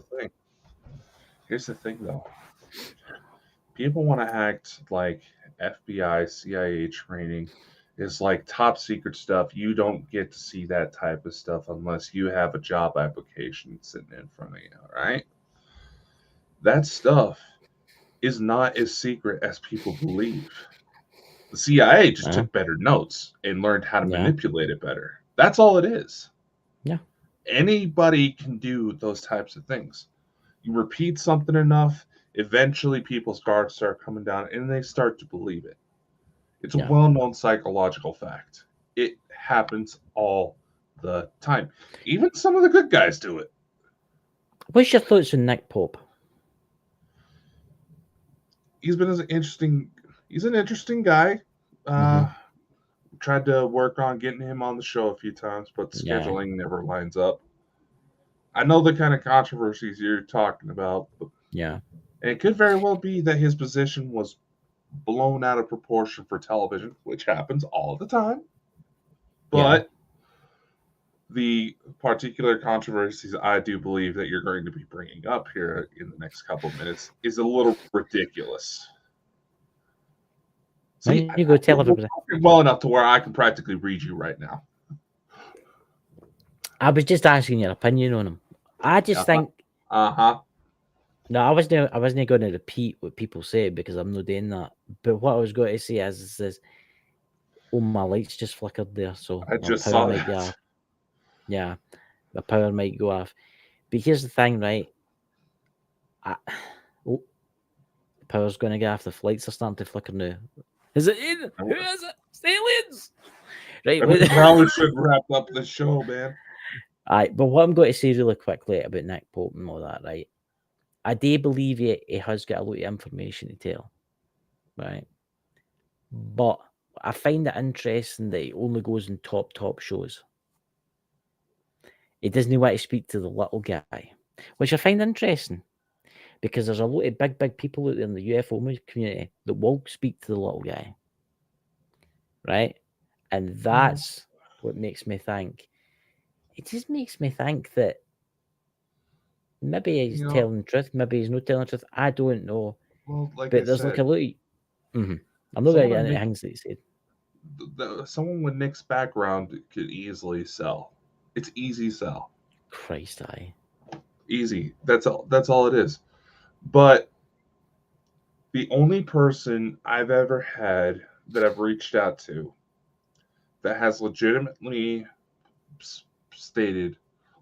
Here's the thing, though. People want to act like FBI, CIA training is like top secret stuff. You don't get to see that type of stuff unless you have a job application sitting in front of you, right? That stuff is not as secret as people believe. The CIA just took better notes and learned how to manipulate it better. That's all it is. Yeah. Anybody can do those types of things. You repeat something enough, eventually people start coming down and they start to believe it. It's a Yeah. well-known psychological fact. It happens all the time. Even some of the good guys do it. What's your thoughts on Nick Pope? He's been as interesting. He's an interesting guy. Mm-hmm. Tried to work on getting him on the show a few times, but Yeah. scheduling never lines up. I know the kind of controversies you're talking about, Yeah. and it could very well be that his position was blown out of proportion for television, which happens all the time. Yeah. But the particular controversies I do believe that you're going to be bringing up here in the next couple of minutes is a little ridiculous. See, When you go tell we're everybody. talking well enough to where I can practically read you right now. I was just asking your opinion on him. I just think Uh-huh. no, I wasn't going to repeat what people say because I'm not doing that. But what I was going to say is this: oh, my lights just flickered there, so I my just power saw might go that. off. Yeah, my power might go off. But here's the thing, right? I, oh, the power's going to go off. The lights are starting to flicker now. Is it in? Who is it? It's aliens. Right. We probably should wrap up the show, man. Aye, but what I'm going to say really quickly about Nick Pope and all that, right? I do believe he has got a lot of information to tell, right? But I find it interesting that he only goes in top shows. He doesn't want to speak to the little guy, which I find interesting because there's a lot of big people out there in the UFO community that will speak to the little guy, right? And that's what makes me think. It just makes me think that maybe he's telling the truth, maybe he's not telling the truth. I don't know. Well, like I But there's like said, a lot. I'm not going to someone get of into Nick, things that he said. someone with Nick's background could easily sell. It's easy sell. Christ, aye. Easy. That's all. That's all it is. But the only person I've ever had that I've reached out to that has legitimately stated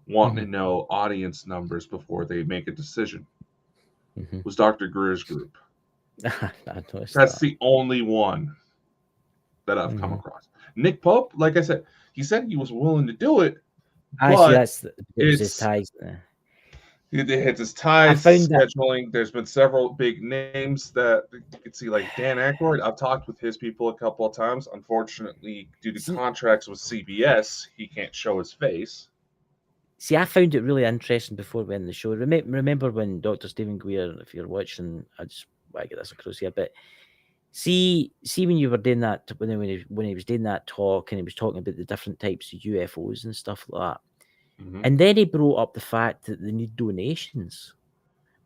wanting to know audience numbers before they make a decision was Dr. Greer's group. I noticed That's that. the only one that I've come across. Nick Pope, like I said, he said he was willing to do it, I see. but It was his ties. it hits his I ties, found that. scheduling. There's been several big names that you can see, like Dan Aykroyd. I've talked with his people a couple of times. Unfortunately, due to contracts with CBS, he can't show his face. See, I found it really interesting before we went the show. Remember when Dr. Stephen Greer, if you're watching, I just want to get this across here, but see when you were doing that, when he was doing that talk and he was talking about the different types of UFOs and stuff like that. And then he brought up the fact that they need donations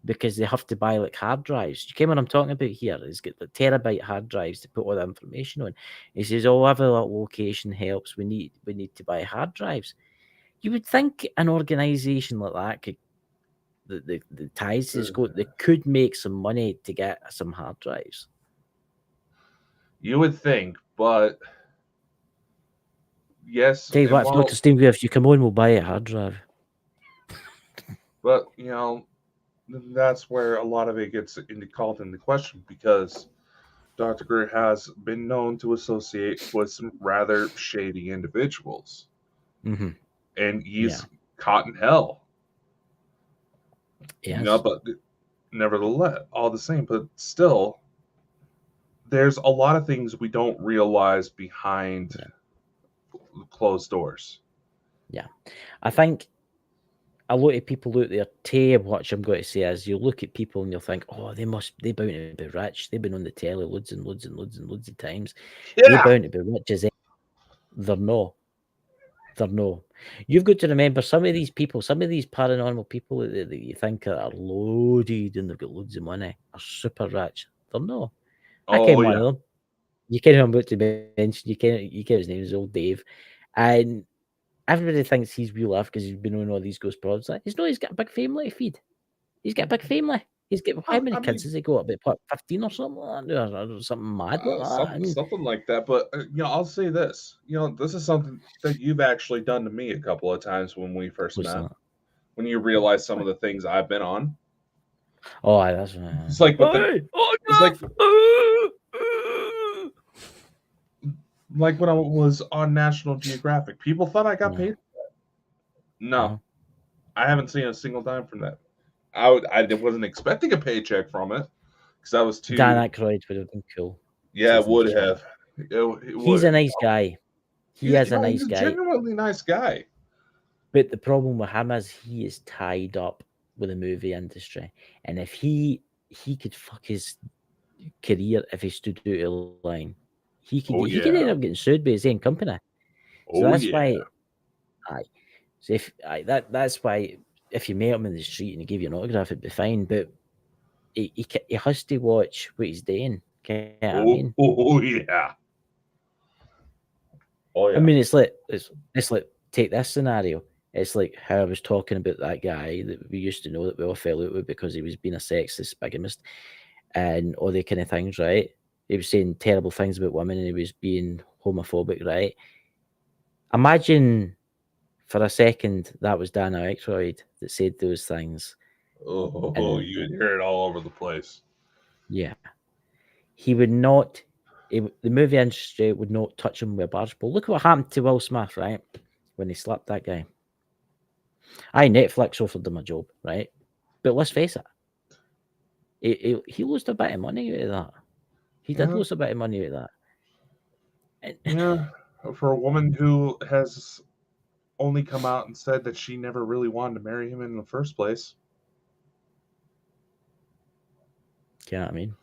because they have to buy like hard drives. You get what I'm talking about here? He's got the terabyte hard drives to put all the information on. He says, "Oh, every location helps. We need to buy hard drives." You would think an organization like that could the ties it's got, they could make some money to get some hard drives. You would think, but yes, Tell you and what, if Dr. Steve, if you come on, we'll buy a hard drive. but that's where a lot of it gets called into question because Dr. Greer has been known to associate with some rather shady individuals, and he's caught in hell. Yes. But nevertheless, all the same, but still, there's a lot of things we don't realize behind closed doors. Yeah, I think a lot of people out there, what I'm going to say is you look at people and you'll think, oh, they bound to be rich. They've been on the telly loads and loads and loads and loads of times. Yeah. They bound to be rich as they're no. They're no. You've got to remember some of these people, some of these paranormal people that you think are loaded and they've got loads of money, are super rich. They're no. I came one of them. You can't remember what to mention. You can't his name is old Dave. And everybody thinks he's real life because he's been on all these ghost prods. He's no, he's got a big family to feed. He's got a big family. He's got how many kids has he got? About what, 15 or something like that? Or something mad like that. Something like that. But I'll say this. This is something that you've actually done to me a couple of times when we first met. When you realize some of the things I've been on. Oh, that's It's like with the, hey, it's autograph! like when I was on National Geographic. People thought I got No, paid. No, no. I haven't seen a single dime from that. I wasn't expecting a paycheck from it because I was Dan too. Aykroyd would have been cool. Yeah, it Season would 3. have. It He's a would. nice guy. He He's is you a know nice he's a guy. genuinely nice guy. But the problem with him is he is tied up with the movie industry. And if he could fuck his career if he stood out of line. Oh He could end yeah. up getting sued by his own company. So Oh that's yeah. why I so if I that's why if you met him in the street and he gave you an autograph, it'd be fine. But he has to watch what he's doing. Get what I mean? Oh yeah. Oh I yeah. mean, it's like take this scenario. It's like how I was talking about that guy that we used to know that we all fell out with because he was being a sexist, bigamist, and all the kind of things, right? He was saying terrible things about women and he was being homophobic, right? Imagine for a second that was Dan Aykroyd that said those things, Oh, and you would hear it all over the place. yeah, he would not. The movie industry would not touch him with a barge pole. Look at what happened to Will Smith, right? When he slapped that guy. Netflix offered him a job, right? But let's face it, he lost a bit of money out of that. He did Yeah. lose a bit of money out of that. And Yeah. For a woman who has only come out and said that she never really wanted to marry him in the first place. you know what I mean?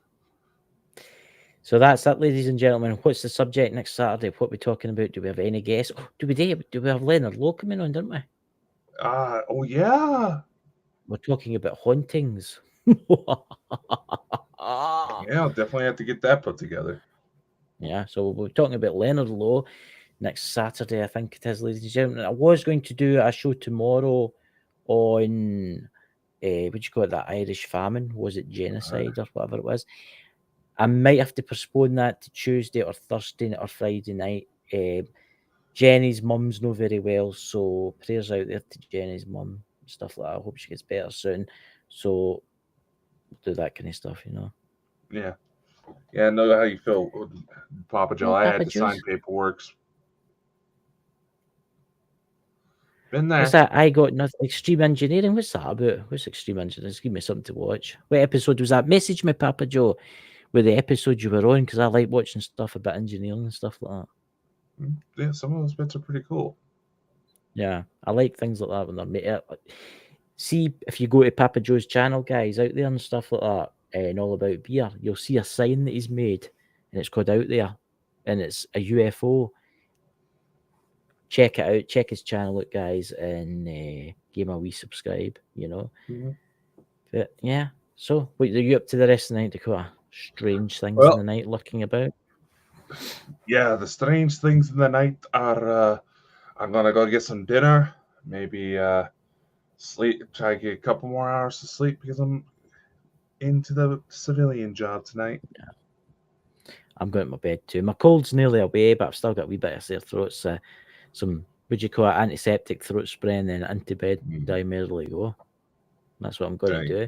So that's that, ladies and gentlemen. What's the subject next Saturday? What are we talking about? Do we have any guests? Oh, do we have Leonard Lowe coming on, didn't we? Oh yeah. We're talking about hauntings. Yeah, I'll definitely have to get that put together. Yeah, so we're talking about Leonard Lowe next Saturday, I think it is, ladies and gentlemen. I was going to do a show tomorrow on what do you call it, that Irish famine? Was it genocide or whatever it was? I might have to postpone that to Tuesday or Thursday or Friday night. Jenny's mum's not very well, so prayers out there to Jenny's mum, stuff like that. I hope she gets better soon. So do that kind of stuff, you know. Yeah. Yeah, I know how you feel, Papa Joe. Oh, I Papa had to sign Joe's. paperwork. Been What's there. that? I got nothing. Extreme engineering. What's that about? What's extreme engineering? Give me something to watch. What episode was that? Message me, Papa Joe, with the episode you were on, because I like watching stuff about engineering and stuff like that. Yeah, some of those bits are pretty cool. Yeah, I like things like that when they're made. See, if you go to Papa Joe's channel, guys, out there and stuff like that, and all about beer, you'll see a sign that he's made, and it's called Out There, and it's a UFO. Check it out. Check his channel out, guys, and give him a wee subscribe. You know. Mm-hmm. But yeah. So, what are you up to the rest of the night, Dakota? Strange things in Well, the night lurking about. yeah, the strange things in the night are I'm gonna go get some dinner, maybe sleep, try to get a couple more hours of sleep because I'm into the civilian job tonight. I'm going to my bed too. My cold's nearly away, but I've still got a wee bit of sore throat. So some, would you call it, antiseptic throat spray and then into bed, die merrily go. That's what I'm going to do.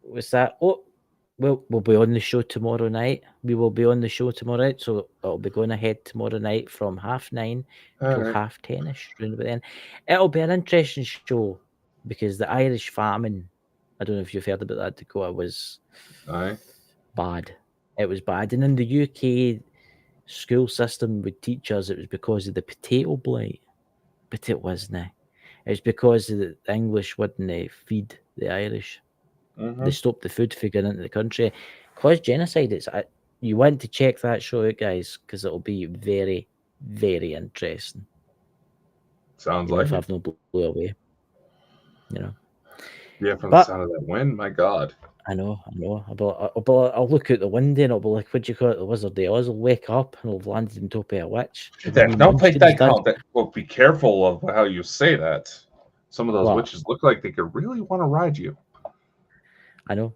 What's that? Oh, we'll be on the show tomorrow night. We will be on the show tomorrow night. So it'll be going ahead tomorrow night from 9:30 till Right. 10:30ish. Round about then. It'll be an interesting show because the Irish famine, I don't know if you've heard about that, Dakota, was bad. It was bad. And in the UK, school system would teach us it was because of the potato blight, but it wasn't. It was because of the English wouldn't feed the Irish. Mm-hmm. They stopped the food from going into the country. Caused genocide. You want to check that show out, guys, because it'll be very, very interesting. Sounds like if it. I've no blew away. You know. Yeah, from the sound of that wind, my God. I know. I'll look out the window and it'll be like, what do you call it? The Wizard of Oz will wake up and it'll have landed on top of a witch. Don't take that count. Well, be careful of how you say that. Some of those witches look like they could really want to ride you. I know.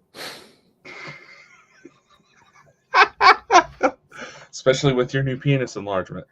Especially with your new penis enlargement.